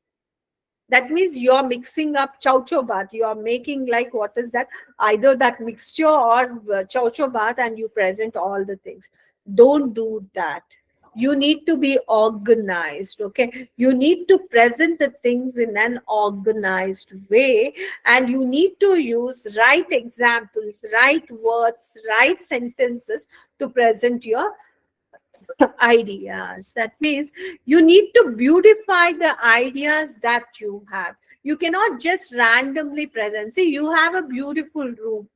That means you're mixing up chow chow bath. You are making like, what is that? Either that mixture or chow chow bath, and you present all the things. Don't do that. You need to be organized. Okay. You need to present the things in an organized way, and you need to use right examples, right words, right sentences to present your ideas. That means you need to beautify the ideas that you have. You cannot just randomly present. See, you have a beautiful room.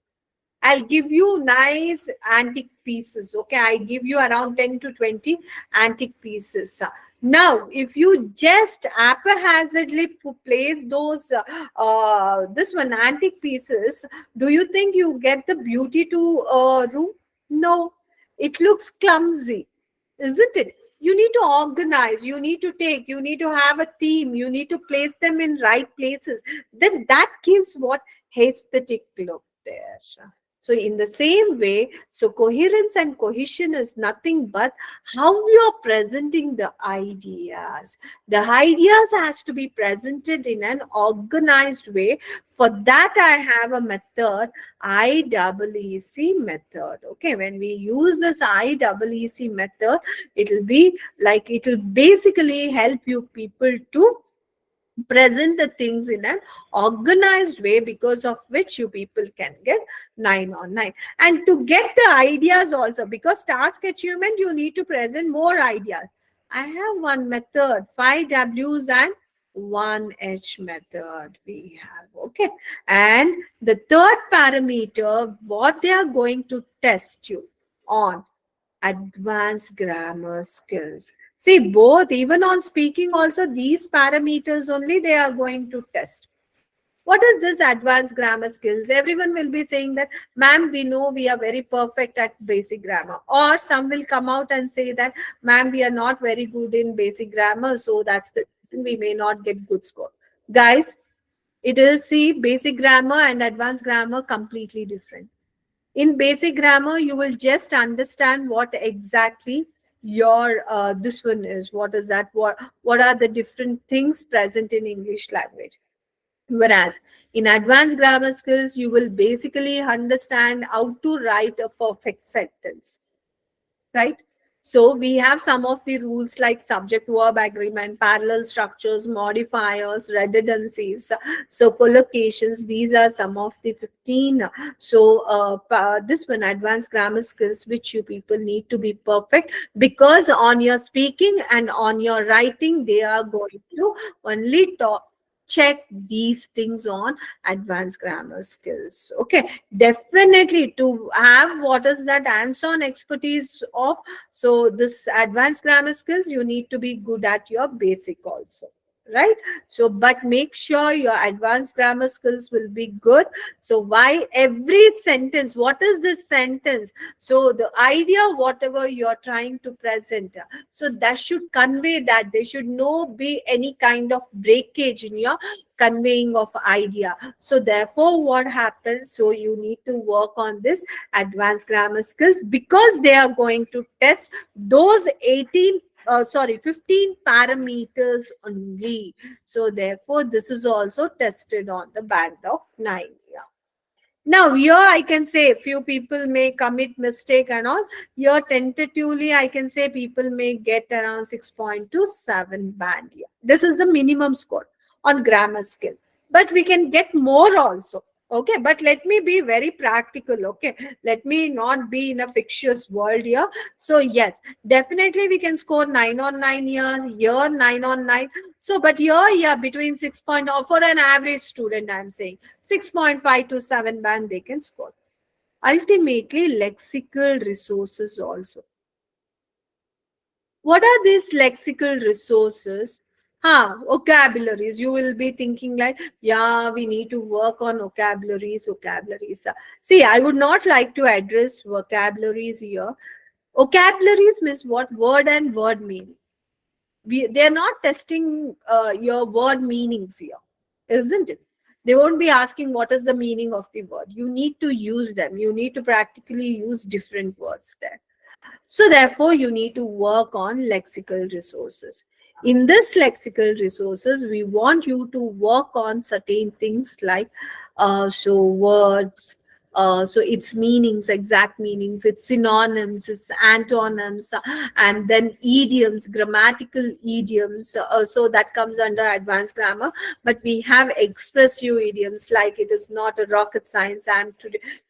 I'll give you nice antique pieces. Okay, I give you around 10 to 20 antique pieces. Now, if you just haphazardly place those this one antique pieces, do you think you get the beauty to room? No, it looks clumsy, isn't it? You need to organize, you need to take, you need to have a theme, you need to place them in right places. Then that gives what? Aesthetic look there. So in the same way, so coherence and cohesion is nothing but how you are presenting the ideas. The ideas has to be presented in an organized way. For that, I have a method, IEEC method. Okay, when we use this IEEC method, it will be like, it will basically help you people to present the things in an organized way, because of which you people can get 9 on 9. And to get the ideas also, because task achievement, you need to present more ideas. I have one method, 5 W's and 1 H method we have. Okay, and the third parameter, what they are going to test you on, advanced grammar skills. See, both, even on speaking also, these parameters only they are going to test. What is this advanced grammar skills? Everyone will be saying that, ma'am, we know we are very perfect at basic grammar. Or some will come out and say that, ma'am, we are not very good in basic grammar, so that's the reason we may not get good score. Guys, it is, see, basic grammar and advanced grammar completely different. In basic grammar, you will just understand what exactly your this one is. What is that? What are the different things present in English language? Whereas in advanced grammar skills, you will basically understand how to write a perfect sentence, right? So we have some of the rules like subject verb agreement, parallel structures, modifiers, redundancies, so collocations. These are some of the 15. So this one, advanced grammar skills, which you people need to be perfect, because on your speaking and on your writing, they are going to only talk. check these things on advanced grammar skills. Okay, definitely to have what is that hands-on expertise of, so this advanced grammar skills, you need to be good at your basic also, right? So but make sure your advanced grammar skills will be good. So why every sentence, what is this sentence, so the idea whatever you're trying to present, so that should convey that there should no be any kind of breakage in your conveying of idea. So therefore what happens, so you need to work on this advanced grammar skills, because they are going to test those 15 parameters only. So therefore this is also tested on the band of 9. Yeah. Now, here I can say few people may commit mistake and all. Here tentatively I can say people may get around 6.27 band. Yeah. This is the minimum score on grammar skill. But we can get more also. Okay, but let me be very practical. Okay, let me not be in a fictitious world here. So yes, definitely we can score 9 on 9 here 9 on 9. So but here, yeah, between 6.0 for an average student, I'm saying 6.5 to 7 band they can score. Ultimately, lexical resources also. What are these lexical resources? Vocabularies. You will be thinking like, yeah, we need to work on vocabularies. See, I would not like to address vocabularies here. Vocabularies means what? Word and word meaning. They're not testing your word meanings here, isn't it? They won't be asking what is the meaning of the word. You need to use them. You need to practically use different words there. So therefore, you need to work on lexical resources. In this lexical resources, we want you to work on certain things like so words, so its meanings, exact meanings, its synonyms, its antonyms, and then idioms, grammatical idioms. So that comes under advanced grammar. But we have expressive idioms like it is not a rocket science.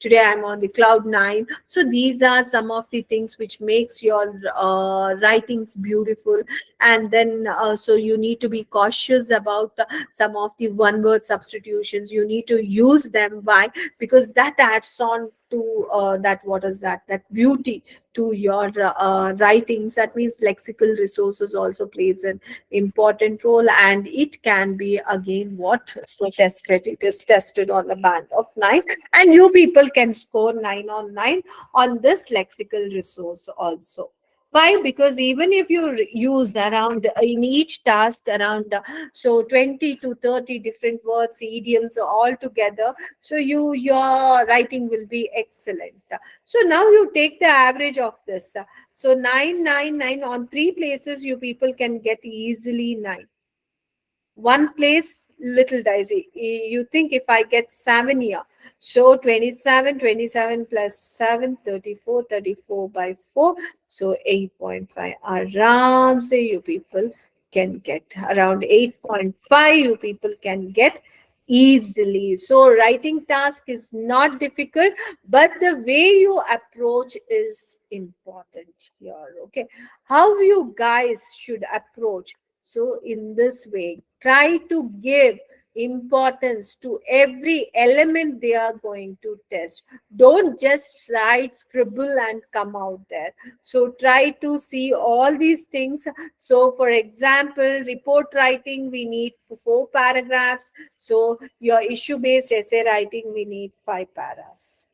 Today I'm on the cloud nine. So these are some of the things which makes your writings beautiful. And then so you need to be cautious about some of the one word substitutions. You need to use them. Why? Because that adds on to that, what is that beauty to your writings. That means lexical resources also plays an important role, and it can be again what, so tested, it is tested on the band of 9, and you people can score 9 on 9 on this lexical resource also. Why? Because even if you use around in each task around so 20 to 30 different words, idioms all together, so your writing will be excellent. So now you take the average of this. So 9 on 3 places you people can get easily 9. One place little dicey. You think if I get 7 here, so 27 plus 7, 34, 34 by 4, so 8.5. Aram say you people can get around 8.5, you people can get easily. So writing task is not difficult, but the way you approach is important here. Okay, how you guys should approach, so in this way, try to give importance to every element they are going to test. Don't just write, scribble and come out there. So try to see all these things. So for example, report writing, we need 4 paragraphs. So your issue-based essay writing, we need 5 paras.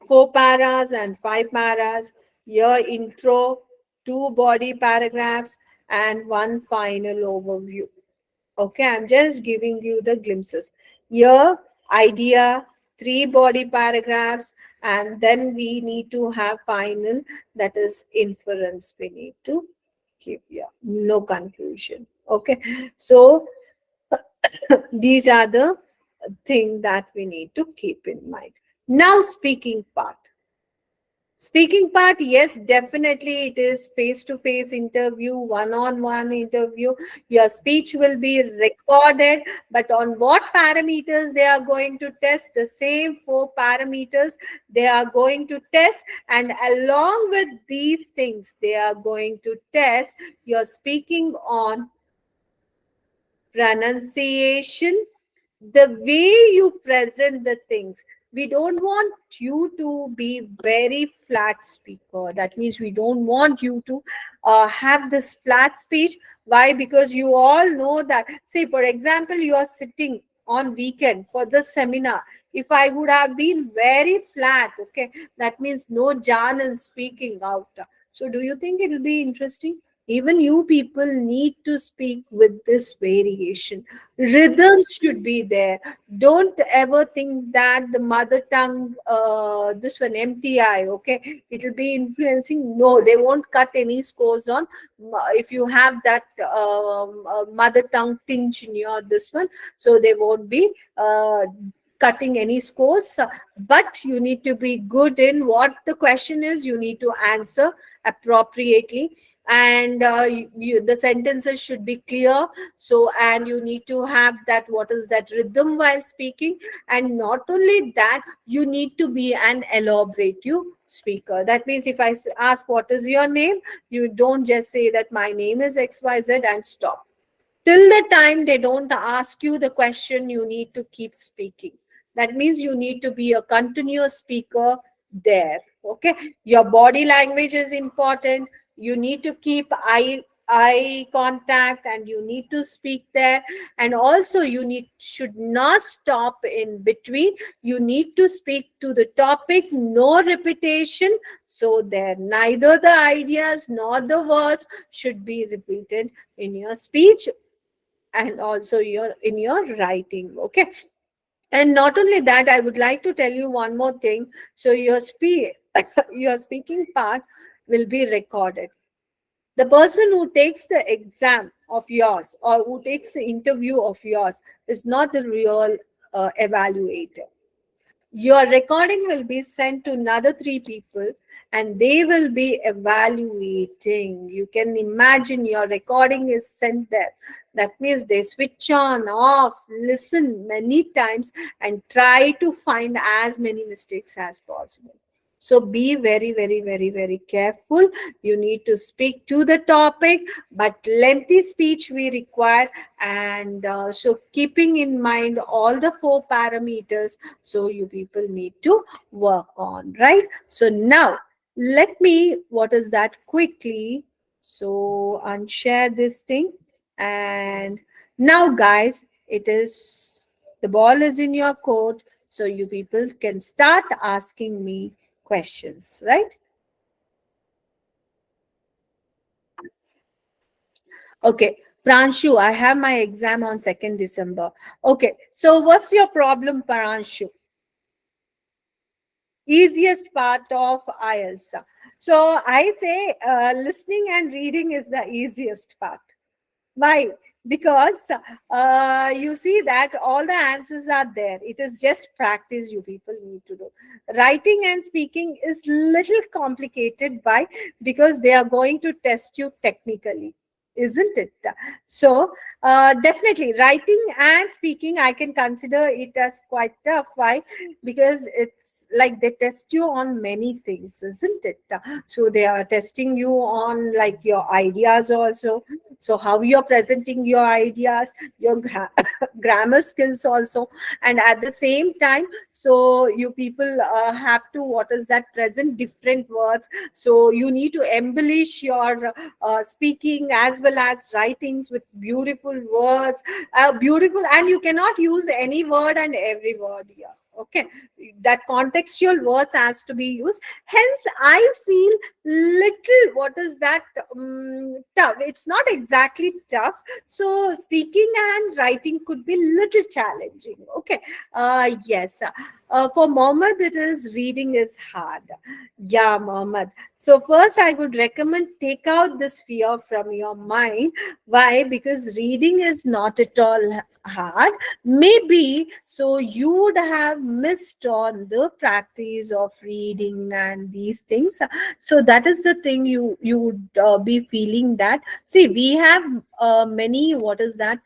4 paras and 5 paras. Your intro, 2 body paragraphs, and 1 final overview. Okay, I'm just giving you the glimpses. Your idea, 3 body paragraphs, and then we need to have final, that is inference we need to give. Yeah, no conclusion. Okay, so these are the thing that we need to keep in mind. Now speaking part. Speaking part, yes, definitely it is face-to-face interview, one-on-one interview. Your speech will be recorded, but on what parameters they are going to test? The same 4 parameters they are going to test, and along with these things, they are going to test your speaking on pronunciation, the way you present the things. We don't want you to be very flat speaker. That means we don't want you to have this flat speech. Why? Because you all know that, say for example, you are sitting on weekend for the seminar. If I would have been very flat, okay, that means no Jan and speaking out. So do you think it will be interesting? Even you people need to speak with this variation. Rhythms should be there. Don't ever think that the mother tongue, this one MTI, okay, it will be influencing. No, they won't cut any scores on if you have that mother tongue tinge in your this one. So they won't be cutting any scores, but you need to be good in what the question is. You need to answer appropriately, and the sentences should be clear. So, and you need to have that, what is that, rhythm while speaking. And not only that, you need to be an elaborative speaker. That means if I ask what is your name, you don't just say that my name is XYZ and stop. Till the time they don't ask you the question, you need to keep speaking. That means you need to be a continuous speaker there. Okay, your body language is important. You need to keep eye contact, and you need to speak there. And also you should not stop in between. You need to speak to the topic, no repetition. So there, neither the ideas nor the words should be repeated in your speech, and also your in your writing. Okay, and not only that, I would like to tell you one more thing. So your your speaking part will be recorded. The person who takes the exam of yours, or who takes the interview of yours, is not the real evaluator. Your recording will be sent to another three people, and they will be evaluating. You can imagine your recording is sent there. That means they switch on, off, listen many times, and try to find as many mistakes as possible. So be very, very, very, very careful. You need to speak to the topic, but lengthy speech we require. And so keeping in mind all the four parameters, so you people need to work on, right? So now let me, what is that, quickly, so unshare this thing. And now guys, it is, the ball is in your court, so you people can start asking me questions, right? Okay, Pranshu, I have my exam on 2nd December. Okay, so what's your problem, Pranshu? Easiest part of IELTS. So I say listening and reading is the easiest part. Why? Because you see that all the answers are there. It is just practice you people need to do. Writing and speaking is little complicated. Why? Because they are going to test you technically, isn't it? So definitely writing and speaking, I can consider it as quite tough. Why? Because it's like they test you on many things, isn't it? So they are testing you on like your ideas also. So how you're presenting your ideas, your grammar skills also. And at the same time, so you people have to, what is that, present different words. So you need to embellish your speaking as well as writings with beautiful words, beautiful, and you cannot use any word and every word here. Okay, that contextual words has to be used. Hence I feel little, what is that, tough. It's not exactly tough. So speaking and writing could be little challenging. Okay, yes, for Mohammed it is, reading is hard. Yeah, Mohammed. So first I would recommend, take out this fear from your mind. Why? Because reading is not at all hard. Maybe so you would have missed on the practice of reading and these things. So that is the thing, you would be feeling that. See, we have many, what is that,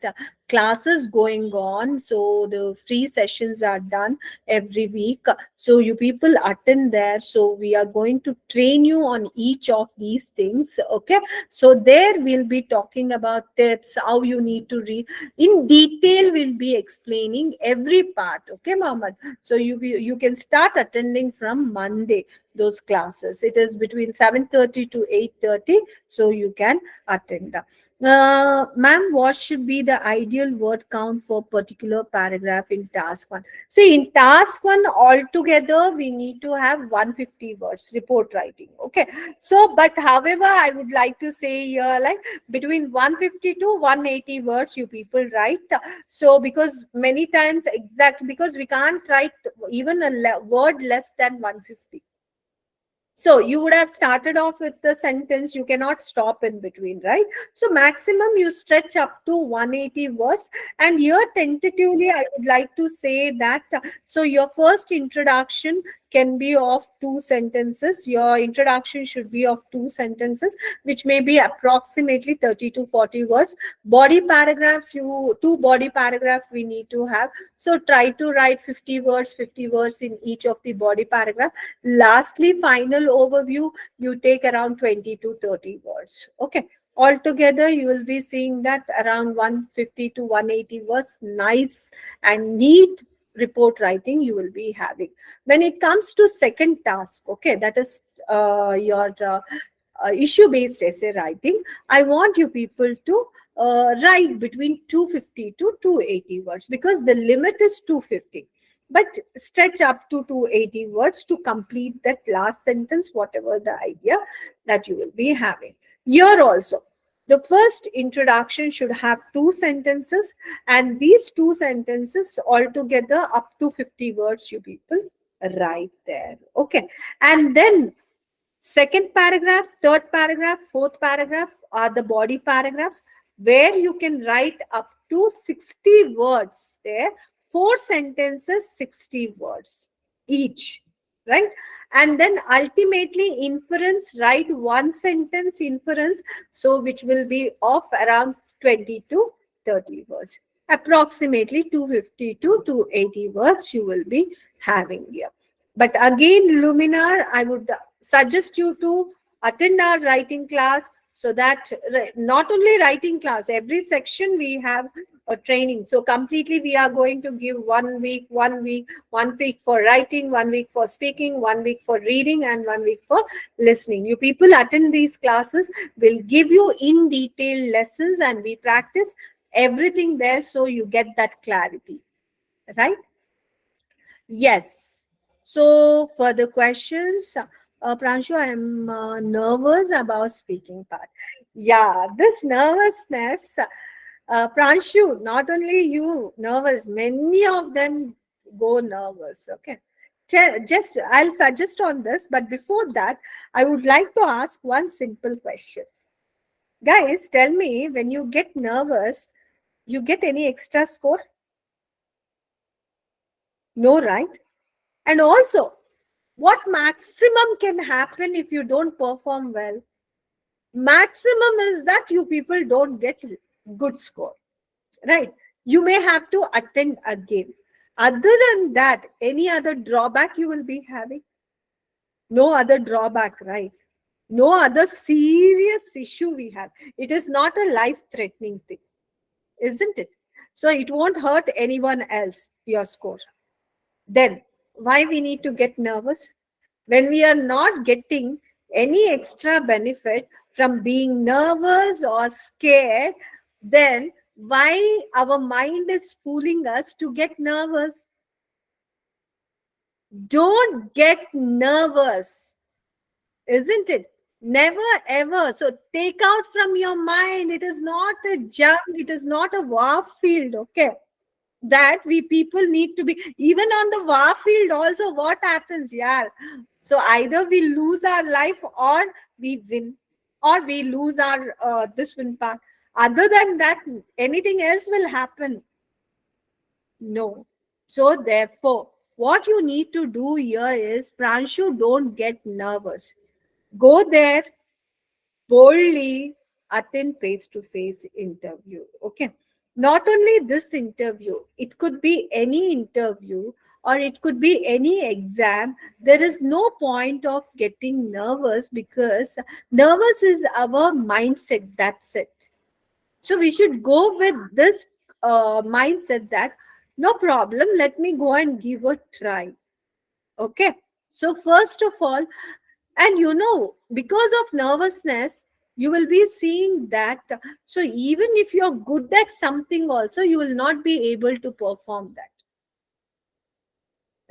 classes going on. So the free sessions are done every week. So you people attend there. So we are going to train you on each of these things. Okay. So there we'll be talking about tips, how you need to read. In detail, we'll be explaining every part. Okay, Mohammed. So you can start attending from Monday those classes. It is between 7:30 to 8:30. So you can attend. Ma'am, what should be the ideal word count for particular paragraph in task one? See, in task one, altogether, we need to have 150 words report writing. Okay. So, but however, I would like to say here, like between 150 to 180 words, you people write. So, because many times, exact, because we can't write even a word less than 150. So you would have started off with the sentence, you cannot stop in between, right? So maximum you stretch up to 180 words. And here tentatively, I would like to say that, so your first introduction can be of 2 sentences. Your introduction should be of 2 sentences, which may be approximately 30 to 40 words. Body paragraphs, two body paragraph we need to have. So try to write 50 words in each of the body paragraph. Lastly, final overview, you take around 20 to 30 words. Okay. Altogether, you will be seeing that around 150 to 180 words, nice and neat report writing you will be having. When it comes to second task, okay, that is your issue-based essay writing, I want you people to write between 250 to 280 words, because the limit is 250. But stretch up to 280 words to complete that last sentence, whatever the idea that you will be having. Here also, the first introduction should have 2 sentences, and these 2 sentences altogether up to 50 words you people write there. Okay. And then second paragraph, third paragraph, fourth paragraph are the body paragraphs, where you can write up to 60 words there. 4 sentences, 60 words each, right? And then ultimately inference, write 1 sentence inference, so which will be of around 20 to 30 words. Approximately 250 to 280 words you will be having here. But again, Luminar, I would suggest you to attend our writing class, so that not only writing class, every section we have a training. So completely we are going to give 1 week, 1 week for writing, 1 week for speaking, 1 week for reading, and 1 week for listening. You people attend these classes, will give you in detail lessons, and we practice everything there, so you get that clarity, right? Yes. So for the questions, Pranshu, I am nervous about speaking part. Yeah, this nervousness, Pranshu, not only you nervous, many of them go nervous. Okay. Just I'll suggest on this, but before that, I would like to ask one simple question. Guys, tell me, when you get nervous, you get any extra score? No, right? And also, what maximum can happen if you don't perform well? Maximum is that you people don't get good score, right? You may have to attend again. Other than that, any other drawback you will be having? No other drawback, right? No other serious issue we have. It is not a life-threatening thing, isn't it? So it won't hurt anyone else, your score. Then why we need to get nervous? When we are not getting any extra benefit from being nervous or scared, then why our mind is fooling us to get nervous? Don't get nervous, isn't it? Never ever. So take out from your mind, it is not a jump, it is not a war field, okay? That we people need to be, even on the war field also, what happens? Yeah, so either we lose our life, or we win, or we lose our this win part. Other than that, anything else will happen? No. So therefore, what you need to do here is, Pranshu, don't get nervous. Go there boldly, attend face to face interview. Okay. Not only this interview, it could be any interview or it could be any exam. There is no point of getting nervous, because nervous is our mindset. That's it. So we should go with this mindset that no problem, let me go and give a try. Okay. So, first of all, and because of nervousness, you will be seeing that. So, even if you're good at something, also, you will not be able to perform that,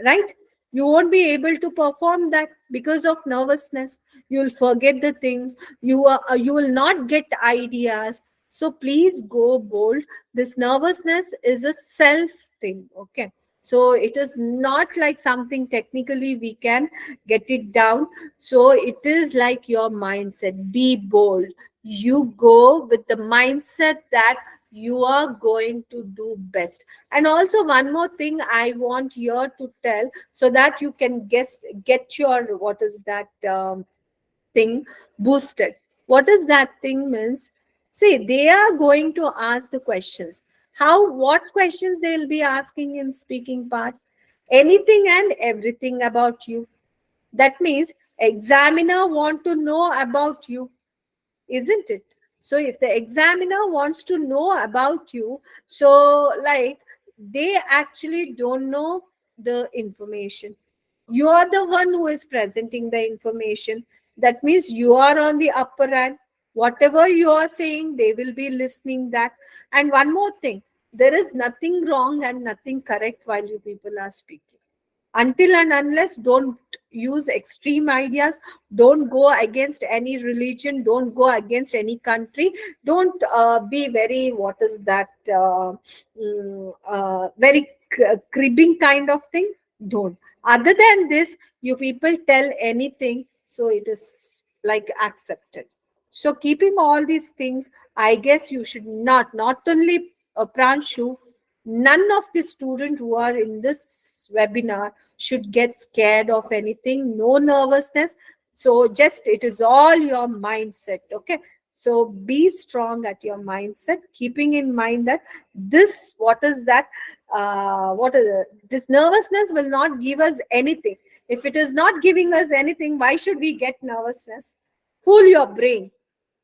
right? You won't be able to perform that because of nervousness. You'll forget the things. You will not get ideas. So please go bold. This nervousness is a self thing. Okay, so it is not like something technically we can get it down. So it is like your mindset. Be bold. You go with the mindset that you are going to do best. And also one more thing I want here to tell, so that you can get your, what is that thing, boosted. What is that thing means? See, they are going to ask the questions. What questions they will be asking in speaking part? Anything and everything about you. That means examiner want to know about you, isn't it? So if the examiner wants to know about you, so like they actually don't know the information. You are the one who is presenting the information. That means you are on the upper hand. Whatever you are saying, they will be listening that. And one more thing, there is nothing wrong and nothing correct while you people are speaking. Until and unless, don't use extreme ideas, don't go against any religion, don't go against any country, don't be very, what is that, very cribbing kind of thing. Don't. Other than this, you people tell anything, so it is like accepted. So keeping all these things, I guess you should not only Pranshu, none of the students who are in this webinar should get scared of anything. No nervousness. So just, it is all your mindset. Okay. So be strong at your mindset, keeping in mind that this, what is that, this nervousness will not give us anything. If it is not giving us anything, why should we get nervousness? Fool your brain.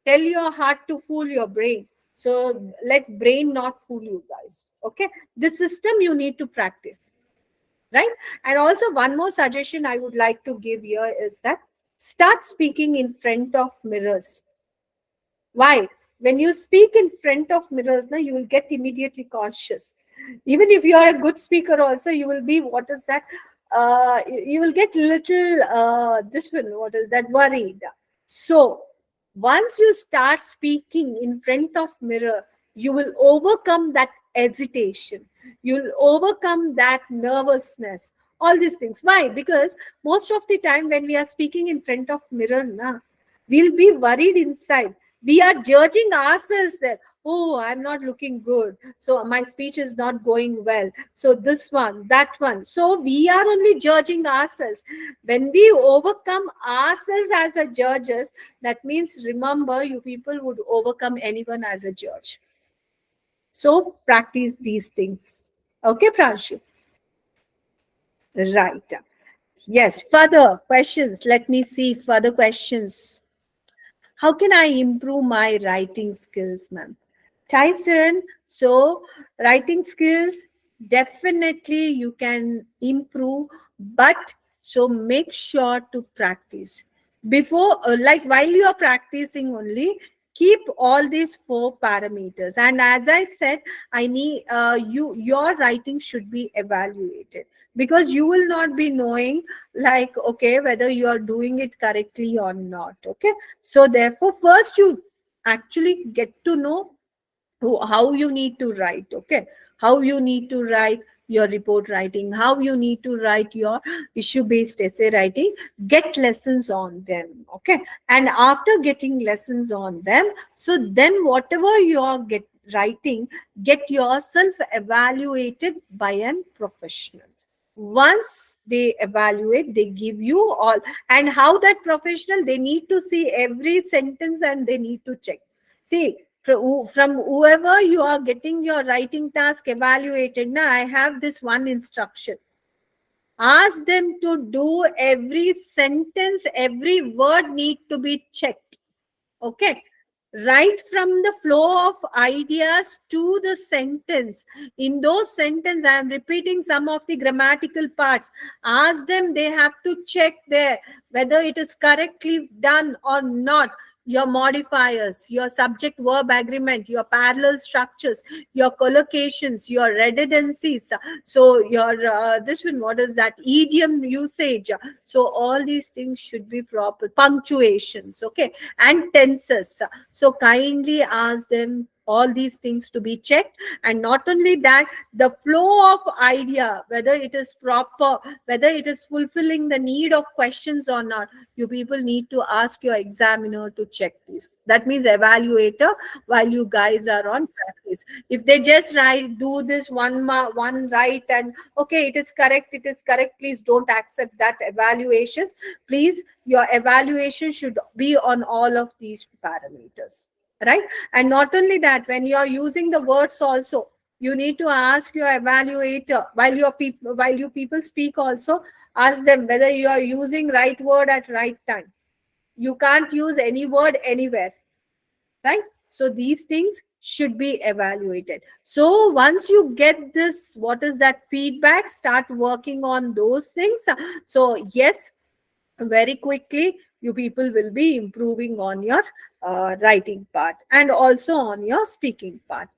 Tell your heart to fool your brain. So let brain not fool you guys. Okay. This system you need to practice, right? And also one more suggestion I would like to give here is that start speaking in front of mirrors. Why? When you speak in front of mirrors, now you will get immediately conscious. Even if you are a good speaker, also you will be, what is that? You will get little this one, what is that, worried. So once you start speaking in front of mirror, you will overcome that hesitation. You'll overcome that nervousness. All these things. Why? Because most of the time when we are speaking in front of mirror, we'll be worried inside. We are judging ourselves there. Oh, I'm not looking good, so my speech is not going well, so this one, that one. So we are only judging ourselves. When we overcome ourselves as a judges, that means, remember, you people would overcome anyone as a judge. So practice these things. Okay, Pranshu? Right. Yes, further questions. Let me see further questions. How can I improve my writing skills, ma'am? Tyson, so writing skills, definitely you can improve, but so make sure to practice. Before, like while you are practicing only, keep all these 4 parameters. And as I said, I need your writing should be evaluated, because you will not be knowing, like, okay, whether you are doing it correctly or not. Okay. So therefore, first you actually get to know how you need to write. Okay. How you need to write your report writing, how you need to write your issue based essay writing. Get lessons on them. Okay. And after getting lessons on them, so then whatever you are writing, get yourself evaluated by a professional. Once they evaluate, they give you all. And how that professional, they need to see every sentence and they need to check. See, from whoever you are getting your writing task evaluated. Now I have this one instruction: ask them to do every sentence, every word need to be checked. Okay, right from the flow of ideas to the sentence. In those sentence, I am repeating some of the grammatical parts. Ask them, they have to check there whether it is correctly done or not. Your modifiers, your subject verb agreement, your parallel structures, your collocations, your redundancies. So your this one, what is that, idiom usage. So all these things should be proper. Punctuations, okay, and tenses. So kindly ask them all these things to be checked. And not only that, the flow of idea, whether it is proper, whether it is fulfilling the need of questions or not, you people need to ask your examiner to check this. That means evaluator, while you guys are on practice. If they just write, do this one right, and okay, it is correct, please don't accept that evaluations. Please, your evaluation should be on all of these parameters, right? And not only that, when you are using the words also, you need to ask your evaluator, while you people speak also, ask them whether you are using right word at right time. You can't use any word anywhere, right? So these things should be evaluated. So once you get this, what is that, feedback, start working on those things. So yes, very quickly you people will be improving on your writing part and also on your speaking part.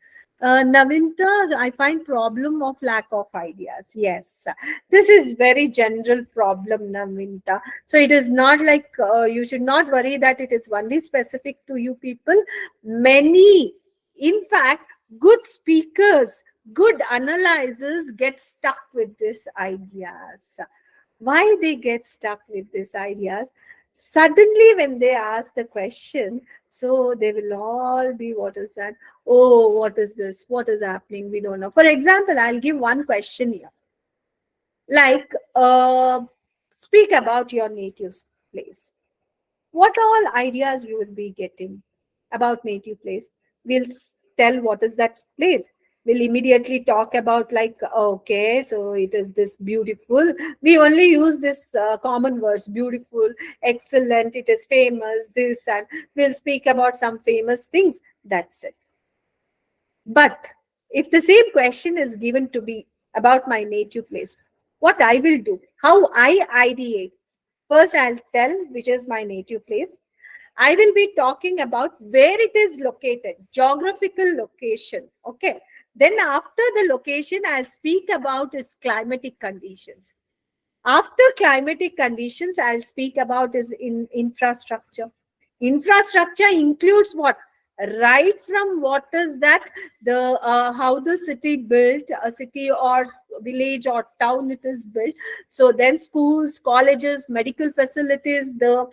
Navinta, I find problem of lack of ideas. Yes, this is very general problem, Navinta. So it is not like you should not worry that it is only specific to you people. Many, in fact, good speakers, good analyzers get stuck with these ideas. Why they get stuck with these ideas? Suddenly when they ask the question, so they will all be, what is that, oh, what is this, what is happening, we don't know. For example, I'll give one question here, like speak about your native place. What all ideas you will be getting about native place? We'll tell what is that place. We'll immediately talk about, like, okay, so it is this beautiful. We only use this common words: beautiful, excellent, it is famous, this, and we'll speak about some famous things. That's it. But if the same question is given to me about my native place, what I will do, how I ideate. First, I'll tell which is my native place. I will be talking about where it is located, geographical location. Okay. Then after the location, I'll speak about its climatic conditions. After climatic conditions, I'll speak about is in infrastructure. Infrastructure includes what? Right from what is that, the how the city built, a city or village or town it is built. So then schools, colleges, medical facilities, the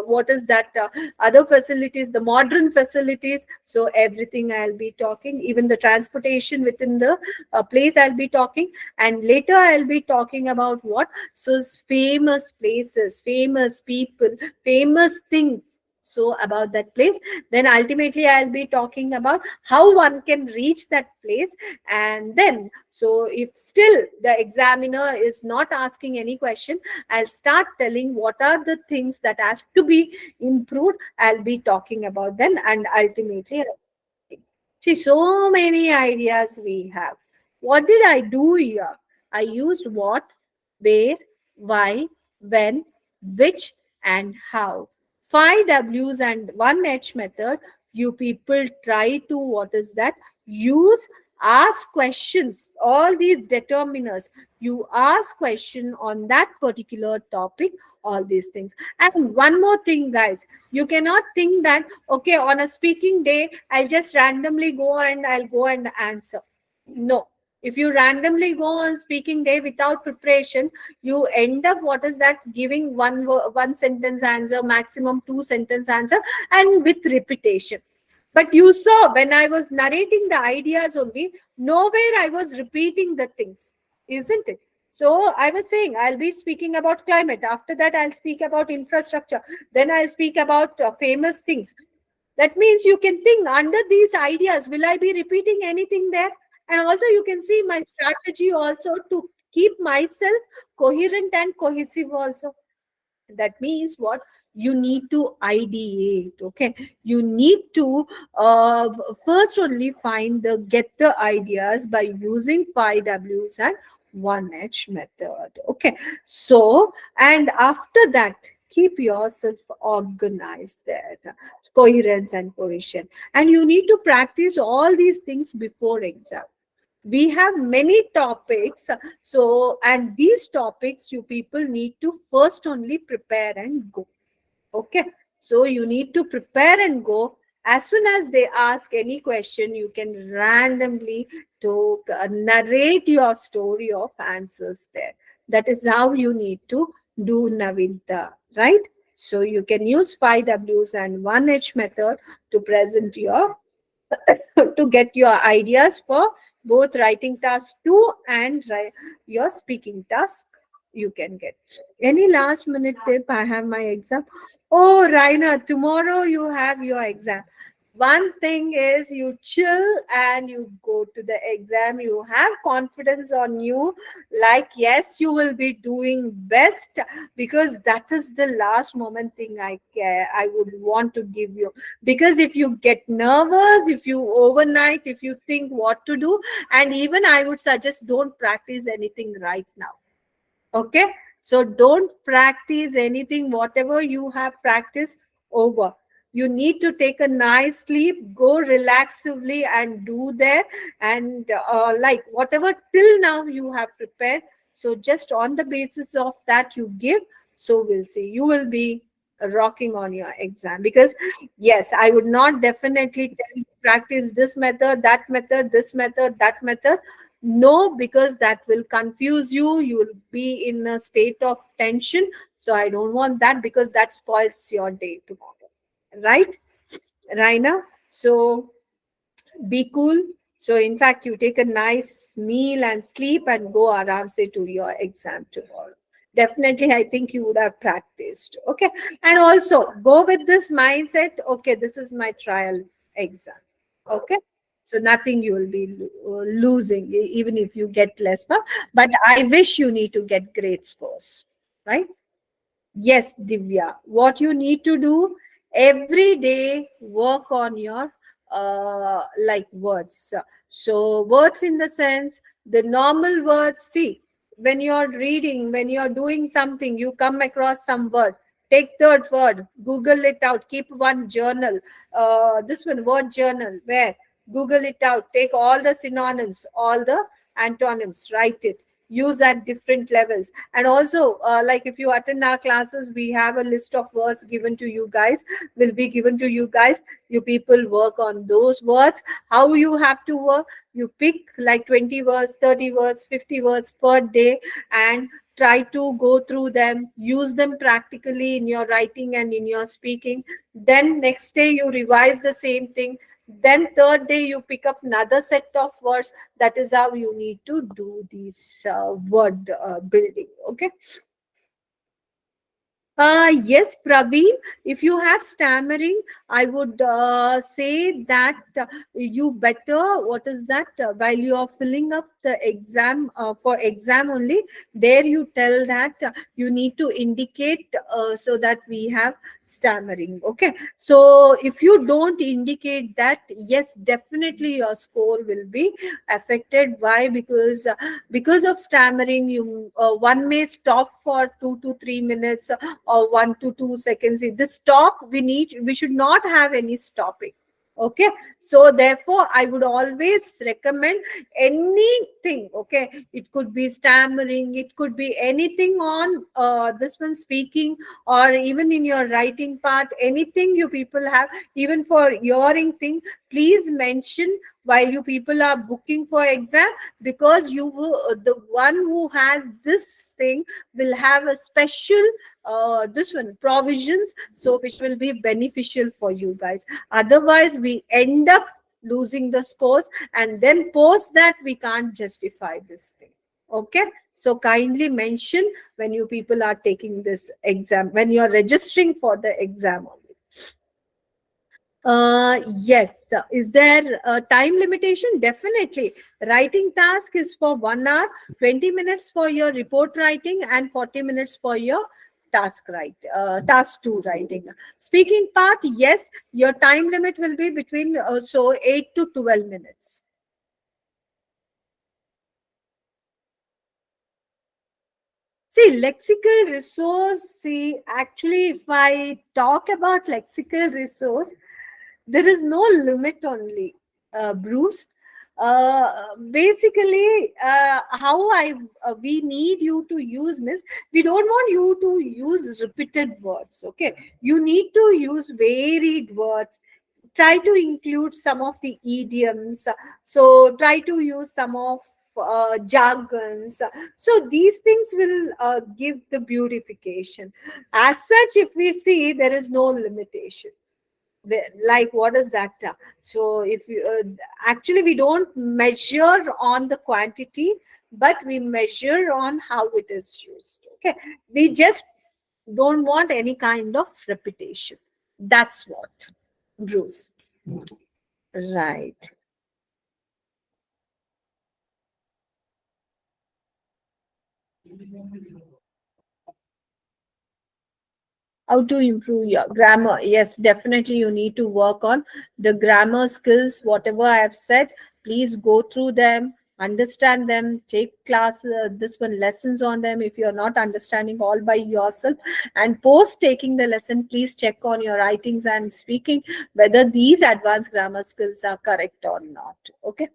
what is that, other facilities, the modern facilities. So everything I'll be talking, even the transportation within the place I'll be talking. And later I'll be talking about what? So famous places, famous people, famous things, so about that place. Then ultimately I'll be talking about how one can reach that place. And then, so if still the examiner is not asking any question, I'll start telling what are the things that has to be improved. I'll be talking about them, and ultimately, see, so many ideas we have. What did I do here? I used what, where, why, when, which, and how. 5 W's and 1 H method. You people try to, what is that? Use, ask questions. All these determiners. You ask question on that particular topic. All these things. And one more thing, guys. You cannot think that, okay, on a speaking day, I'll just randomly I'll go and answer. No. If you randomly go on speaking day without preparation, you end up, what is that, giving one sentence answer, maximum 2 sentence answer, and with repetition. But you saw when I was narrating the ideas only, nowhere I was repeating the things, isn't it? So I was saying I'll be speaking about climate. After that, I'll speak about infrastructure. Then I'll speak about famous things. That means you can think under these ideas, will I be repeating anything there? And also you can see my strategy also to keep myself coherent and cohesive also. That means what? You need to ideate. Okay, you need to uh, first only find the get the ideas by using 5 W's and 1H method. Okay, so and after that, keep yourself organized there, coherence and cohesion, and you need to practice all these things before exam. We have many topics, so and these topics you people need to first only prepare and go. Okay, so you need to prepare and go. As soon as they ask any question, you can randomly to narrate your story of answers there. That is how you need to do, Navinta, right? So you can use 5 W's and 1H method to present your to get your ideas for both writing task 2 and your speaking task. You can get any last minute tip. I have my exam. Oh, Raina, tomorrow you have your exam. One thing is you chill and you go to the exam. You have confidence on you, like yes, you will be doing best, because that is the last moment thing I would want to give you. Because if you get nervous, if you overnight, if you think what to do, and even I would suggest don't practice anything right now. Okay, so don't practice anything. Whatever you have practiced, over. You need to take a nice sleep, go relaxively and do there. And like whatever till now you have prepared, so just on the basis of that you give. So we'll see, you will be rocking on your exam. Because yes, I would not definitely tell you practice this method, that method, this method, that method. No, because that will confuse you. You will be in a state of tension. So I don't want that, because that spoils your day tomorrow. Right, Raina? So be cool. So in fact, you take a nice meal and sleep and go aram se to your exam tomorrow. Definitely, I think you would have practiced. Okay. And also go with this mindset. Okay, this is my trial exam. Okay. So nothing you will be losing, even if you get less mark. But I wish you need to get great scores. Right? Yes, Divya. What you need to do every day, work on your like words. So words in the sense, the normal words. See, when you're reading, when you're doing something, you come across some word. Take that word, Google it out. Keep one journal. This one word journal where Google it out. Take all the synonyms, all the antonyms. Write it. Use at different levels. And also like if you attend our classes, we have a list of words given to you guys, will be given to you guys. You people work on those words. How you have to work? You pick like 20 words, 30 words, 50 words per day, and try to go through them, use them practically in your writing and in your speaking. Then next day you revise the same thing. Then third day you pick up another set of words. That is how you need to do this word building. Okay. Yes, Praveen. If you have stammering, I would say that you better, what is that? While you are filling up the exam for exam only, there you tell that you need to indicate so that we have stammering. Okay. So if you don't indicate that, yes, definitely your score will be affected. Why? Because of stammering, you one may stop for 2 to 3 minutes or 1 to 2 seconds. This stop, we should not have any stopping. Okay, so therefore I would always recommend anything. Okay, it could be stammering, it could be anything on this one speaking, or even in your writing part, anything you people have, even for hearing thing, please mention while you people are booking for exam. Because the one who has this thing will have a special this one provisions, so which will be beneficial for you guys. Otherwise we end up losing the scores, and then post that we can't justify this thing. Okay, so kindly mention when you people are taking this exam, when you are registering for the exam only. Yes. Is there a time limitation? Definitely. Writing task is for 1 hour, 20 minutes for your report writing, and 40 minutes for your task 2 writing. Speaking part, yes, your time limit will be between 8 to 12 minutes. See, lexical resource. See, actually, if I talk about lexical resource, there is no limit only, Bruce. Basically, how we need you to use, miss, we don't want you to use repeated words. Okay, you need to use varied words. Try to include some of the idioms. So try to use some of jargons. So these things will give the beautification. As such, if we see, there is no limitation. Like, what is that? So if you actually, we don't measure on the quantity, but we measure on how it is used. Okay, we just don't want any kind of repetition. That's what, Bruce. Right. How to improve your grammar? Yes, definitely you need to work on the grammar skills. Whatever I have said, please go through them, understand them, take class this one lessons on them if you're not understanding all by yourself. And post taking the lesson, please check on your writings and speaking whether these advanced grammar skills are correct or not. Okay.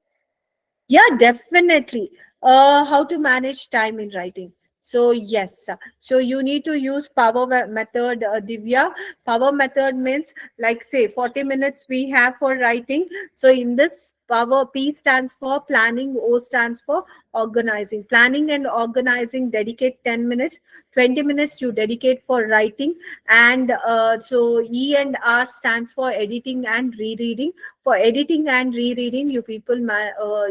Yeah, definitely. How to manage time in writing. So yes, so you need to use method, Divya. Power method means, like, say 40 minutes we have for writing. So in this, power, P stands for planning, O stands for organizing. Planning and organizing, dedicate 10 minutes, 20 minutes you dedicate for writing. And so E and R stands for editing and rereading. For editing and rereading, you people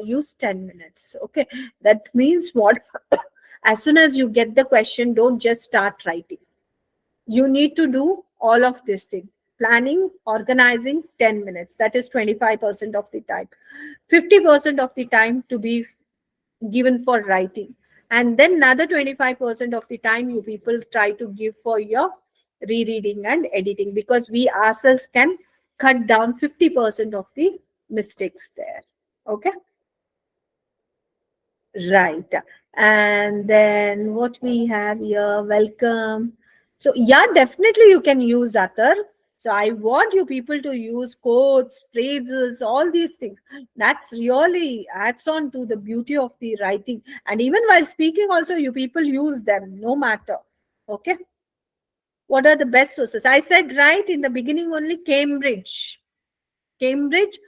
use 10 minutes. Okay, that means what? As soon as you get the question, don't just start writing. You need to do all of this thing: planning, organizing, 10 minutes. That is 25% of the time. 50% of the time to be given for writing, and then another 25% of the time you people try to give for your rereading and editing, because we ourselves can cut down 50% of the mistakes there. Okay. Right. And then what we have here, welcome. So yeah, definitely you can use Atar. So I want you people to use quotes, phrases, all these things. That's really adds on to the beauty of the writing. And even while speaking also, you people use them, no matter. Okay. What are the best sources? I said right in the beginning only, Cambridge. Cambridge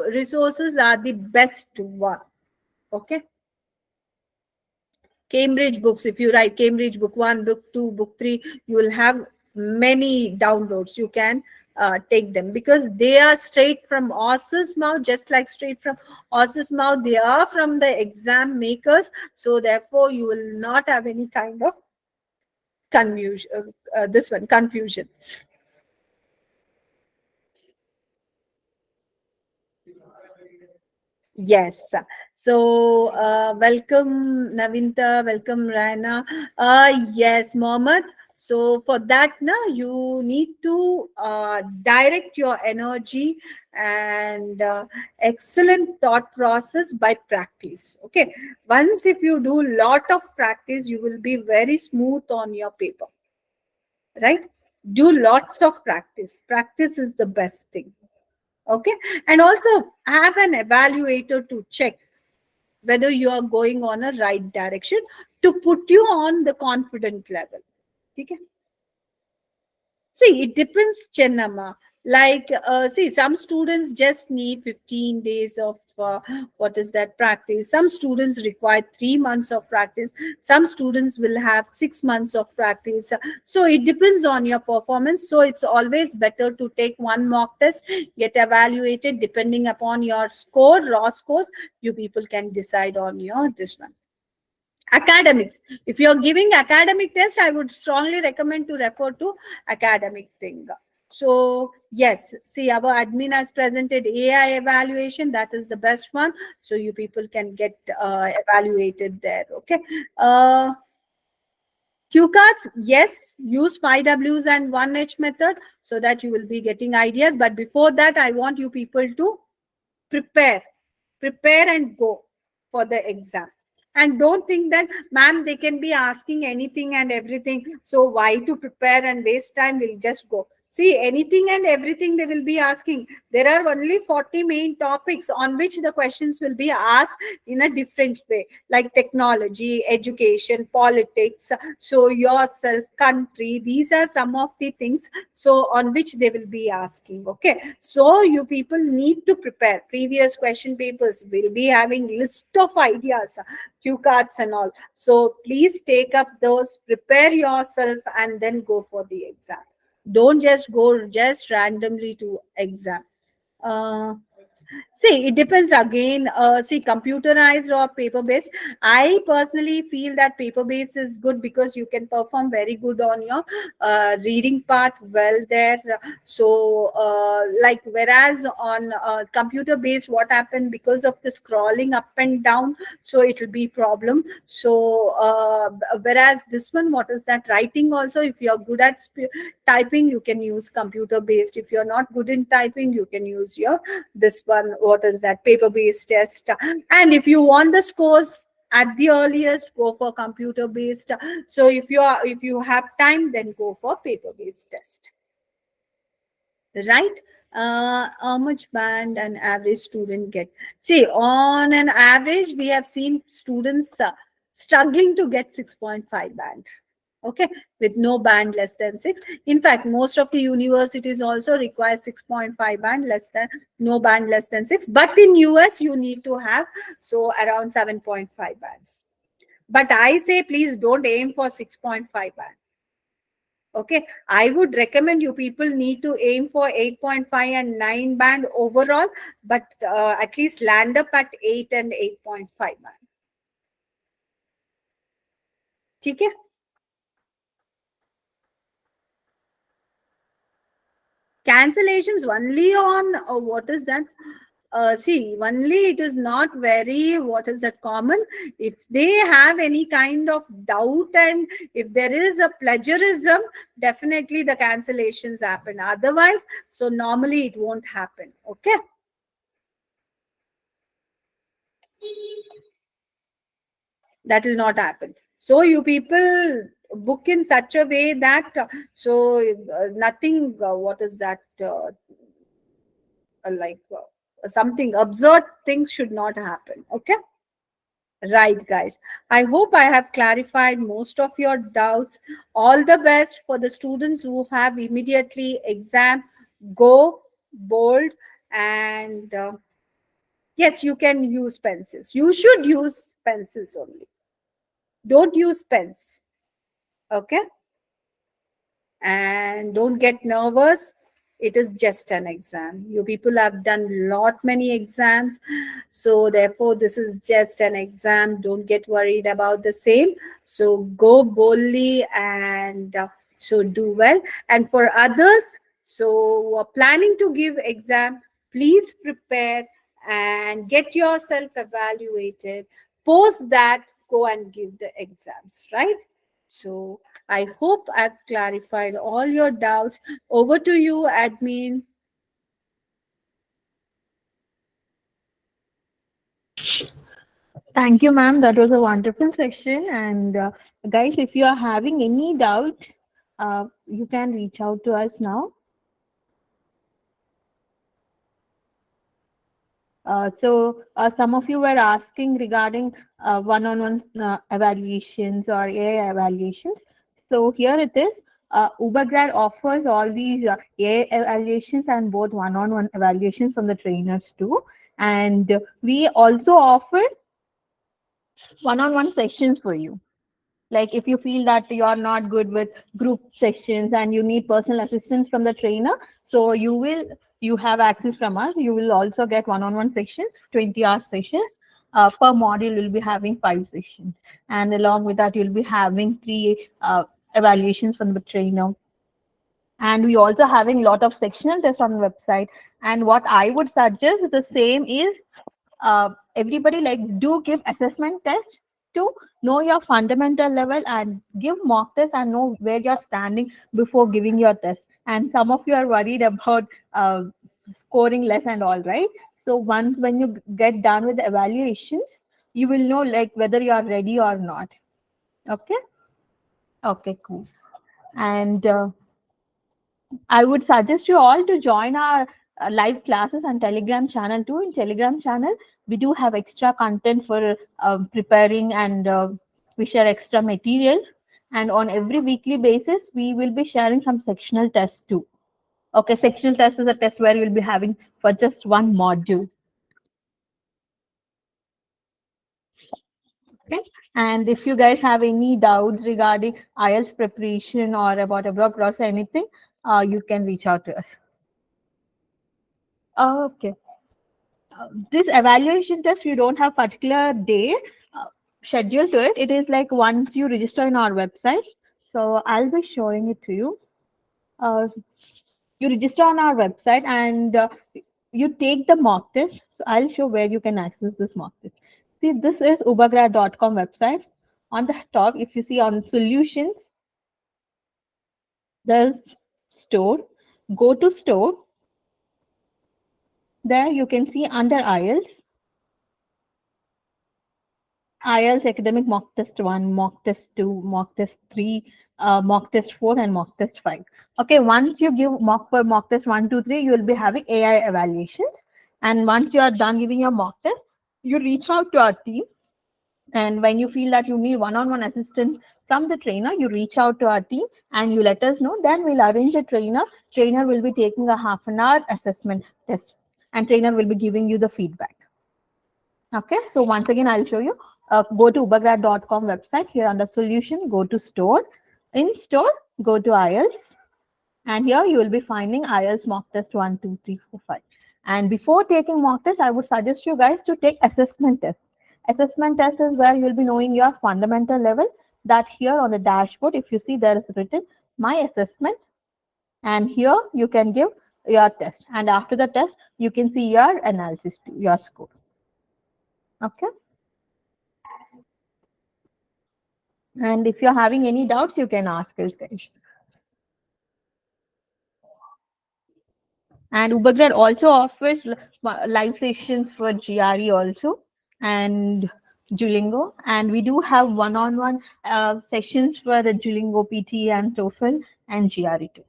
resources are the best one. Okay. Cambridge books, if you write Cambridge book 1, book 2, book 3, you will have many downloads. You can take them, because they are straight from author's mouth, just like straight from author's mouth. They are from the exam makers. So therefore, you will not have any kind of confusion. Confusion. Yes. So, welcome, Navinta. Welcome, Raina. Yes, Mohammed. So, for that, na, you need to direct your energy and excellent thought process by practice. Okay. Once if you do lot of practice, you will be very smooth on your paper. Right? Do lots of practice. Practice is the best thing. Okay. And also have an evaluator to check whether you are going on a right direction, to put you on the confident level. Okay. See, it depends, Chennamma. Like, see, some students just need 15 days of what is that practice. Some students require 3 months of practice. Some students will have 6 months of practice. So it depends on your performance. So it's always better to take one mock test, get evaluated depending upon your score, raw scores. You people can decide on your this one. Academics. If you're giving academic test, I would strongly recommend to refer to academic thing. So yes, see, our admin has presented AI evaluation. That is the best one. So you people can get evaluated there. Okay. Q cards, yes, use 5 Ws and 1H method so that you will be getting ideas. But before that, I want you people to prepare, prepare and go for the exam. And don't think that, ma'am, they can be asking anything and everything. So why to prepare and waste time? We'll just go. See, anything and everything they will be asking. There are only 40 main topics on which the questions will be asked in a different way, like technology, education, politics, so yourself, country. These are some of the things so on which they will be asking. Okay, so you people need to prepare. Previous question papers will be having list of ideas, cue cards and all. So please take up those, prepare yourself, and then go for the exam. Don't just go just randomly to exam. uh, See, it depends again. See, computerized or paper based. I personally feel that paper based is good because you can perform very good on your reading part well there. So, like, whereas on computer based, what happened because of the scrolling up and down, so it will be problem. So, whereas this one, what is that? Writing also, if you're good at typing, you can use computer based. If you're not good in typing, you can use your this one, what is that, paper based test. And if you want the scores at the earliest, go for computer based. So if you have time, then go for paper based test, right? How much band an average student get? See, on an average, we have seen students struggling to get 6.5 band. Okay, with no band less than 6. In fact, most of the universities also require 6.5 band less than, no band less than 6. But in US, you need to have so around 7.5 bands. But I say, please don't aim for 6.5 band. Okay, I would recommend you people need to aim for 8.5 and 9 band overall, but at least land up at 8 and 8.5 band. Okay. Cancellations only on what is that? See, only it is not very, what is that, common. If they have any kind of doubt and if there is a plagiarism, definitely the cancellations happen. Otherwise, so normally it won't happen. Okay. That will not happen. So you people book in such a way that nothing, what is that, like something absurd things should not happen. Okay. Right, guys. I hope I have clarified most of your doubts. All the best for the students who have immediately exam. Go bold, and yes, you can use pencils. You should use pencils only. Don't use pens. Okay. And don't get nervous. It is just an exam. You people have done lot many exams, so therefore this is just an exam. Don't get worried about the same. So go boldly, and so do well. And for others, so planning to give exam, please prepare and get yourself evaluated. Post that, go and give the exams, right? So I hope I've clarified all your doubts. Over to you, admin. Thank you, ma'am. That was a wonderful session. And guys, if you are having any doubt, you can reach out to us now. Some of you were asking regarding one-on-one evaluations or AI evaluations. So here it is. Ubergrad offers all these AI evaluations and both one-on-one evaluations from the trainers too. And we also offer one-on-one sessions for you. Like if you feel that you're not good with group sessions and you need personal assistance from the trainer, so you have access from us. You will also get one-on-one sessions, 20-hour sessions. Per module you'll be having 5 sessions, and along with that you'll be having 3 evaluations from the trainer. And we also having lot of sectional tests on the website. And what I would suggest is the same is everybody like do give assessment test to know your fundamental level, and give mock test and know where you're standing before giving your test. And some of you are worried about uh, scoring less and all, right? So once when you get done with the evaluations, you will know like whether you are ready or not. Okay. Okay, cool. And I would suggest you all to join our live classes on Telegram channel too. In Telegram channel, we do have extra content for preparing, and we share extra material. And on every weekly basis, we will be sharing some sectional tests too. Okay, sectional test is a test where we'll be having for just one module. Okay. And if you guys have any doubts regarding IELTS preparation or about abroad process, anything, you can reach out to us. Okay. This evaluation test, you don't have particular day uh, schedule to it. It is like once you register in our website. So I'll be showing it to you. Uh, you register on our website, and you take the mock test. So I'll show where you can access this mock test. See, this is ubergrad.com website. On the top, if you see on solutions, there's store. Go to store. There you can see under IELTS, IELTS academic mock test 1, mock test 2, mock test 3, mock test 4, and mock test 5. Okay, once you give mock for mock test 1, 2, 3, you will be having AI evaluations. And once you are done giving your mock test, you reach out to our team. And when you feel that you need one-on-one assistance from the trainer, you reach out to our team and you let us know. Then we'll arrange a trainer. Trainer will be taking a half an hour assessment test, and trainer will be giving you the feedback. Okay, so once again, I'll show you. Go to ubergrad.com website. Here under solution, go to store. In store, go to IELTS. And here you will be finding IELTS mock test 1, 2, 3, 4, 5. And before taking mock test, I would suggest you guys to take assessment test. Assessment test is where you'll be knowing your fundamental level. That here on the dashboard, if you see there is written my assessment. And here you can give your test. And after the test, you can see your analysis, too, your score. Okay. And if you're having any doubts, you can ask us, guys. And Ubergrad also offers live sessions for GRE also, and Duolingo. And we do have one-on-one sessions for the Duolingo PT and TOEFL and GRE too.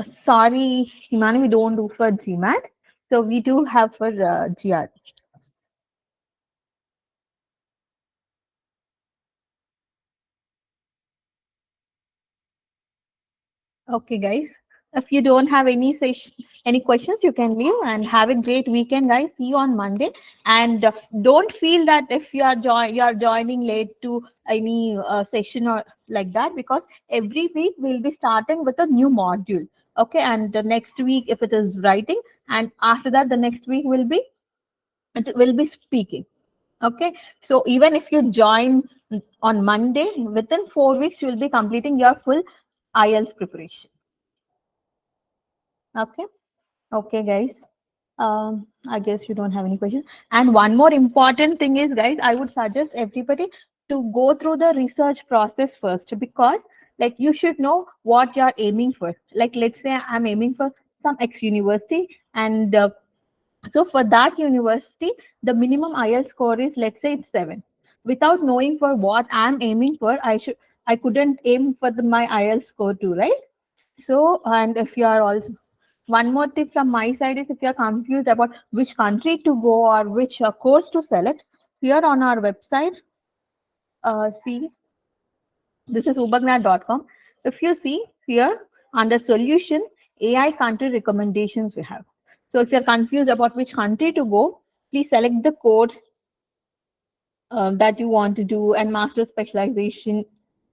Sorry, Himani, we don't do for GMAT. So we do have for GRE. Okay, guys. If you don't have any any questions, you can leave and have a great weekend, guys. See you on Monday. And don't feel that if you are joining late to any session or like that, because every week we'll be starting with a new module. Okay, and the next week if it is writing, and after that the next week will be it will be speaking. Okay, so even if you join on Monday, within 4 weeks you will be completing your full IELTS preparation. Okay. Okay, guys. I guess you don't have any questions. And one more important thing is, guys, I would suggest everybody to go through the research process first, because like you should know what you're aiming for. Like let's say I'm aiming for some X university, and so for that university, the minimum IELTS score is, let's say it's 7. Without knowing for what I'm aiming for, I couldn't aim for my IELTS score too, right? So, and if you are also, one more tip from my side is, if you're confused about which country to go or which course to select, here on our website, see, this is ubergrad.com. If you see here under solution, AI country recommendations we have. So if you're confused about which country to go, please select the course that you want to do and master specialization.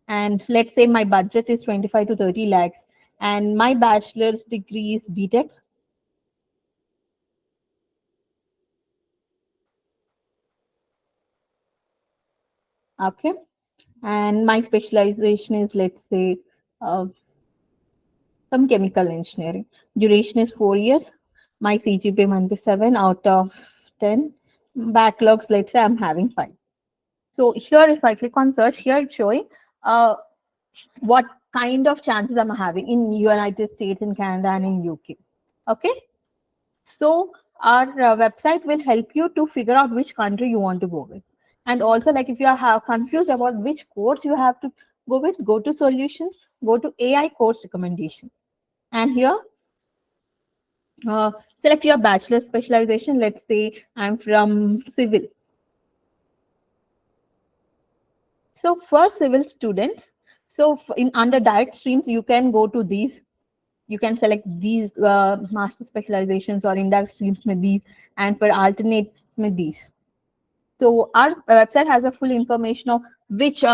And let's say my budget is 25 to 30 lakhs and my bachelor's degree is BTech. Okay. And my specialization is, let's say, uh, some chemical engineering. Duration is 4 years. My CGPA might be 7 out of 10. Backlogs, let's say I'm having 5. So here, if I click on search, here it's showing uh, what kind of chances I'm having in United States, in Canada, and in UK. Okay. So our website will help you to figure out which country you want to go with. And also, like if you are confused about which course you have to go with, go to solutions, go to AI course recommendation. And here, select your bachelor specialization. Let's say I'm from civil. So for civil students, so in under direct streams, you can go to these. You can select these master specializations or indirect streams with these, and for alternate with these. So our website has a full information of which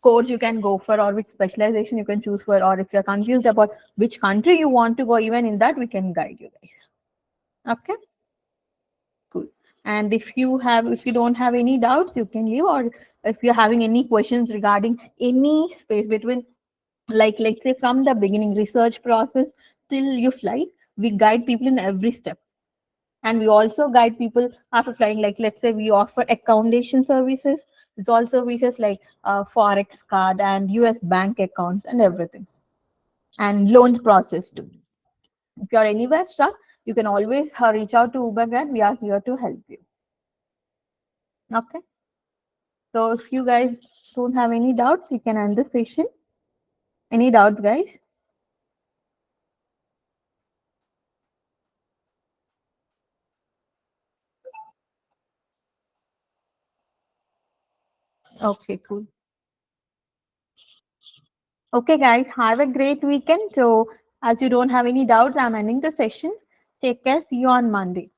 course you can go for or which specialization you can choose for, or if you're confused about which country you want to go, even in that we can guide you guys. Okay, cool. And if you don't have any doubts, you can leave, or if you're having any questions regarding any space between, like let's say from the beginning research process till you fly, we guide people in every step. And we also guide people after flying, like let's say we offer accommodation services. It's all services like forex card and US bank accounts and everything, and loans process too. If you're anywhere stuck, you can always reach out to Ubergrad. We are here to help you. Okay, so if you guys don't have any doubts, we can end the session. Any doubts, guys? Okay, cool. Okay, guys, have a great weekend. So, as you don't have any doubts, I'm ending the session. Take care. See you on Monday.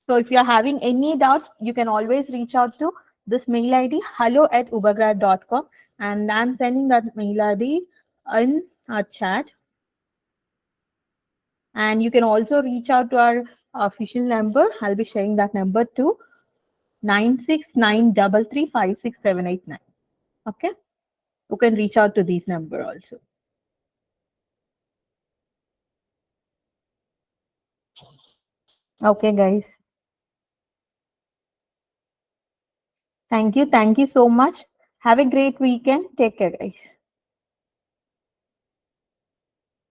So, if you're having any doubts, you can always reach out to this mail ID, hello@ubergrad.com. And I'm sending that mail ID in our chat. And you can also reach out to our official number. I'll be sharing that number to 96933567889. Okay. You can reach out to these number also. Okay, guys. Thank you. Thank you so much. Have a great weekend. Take care, guys.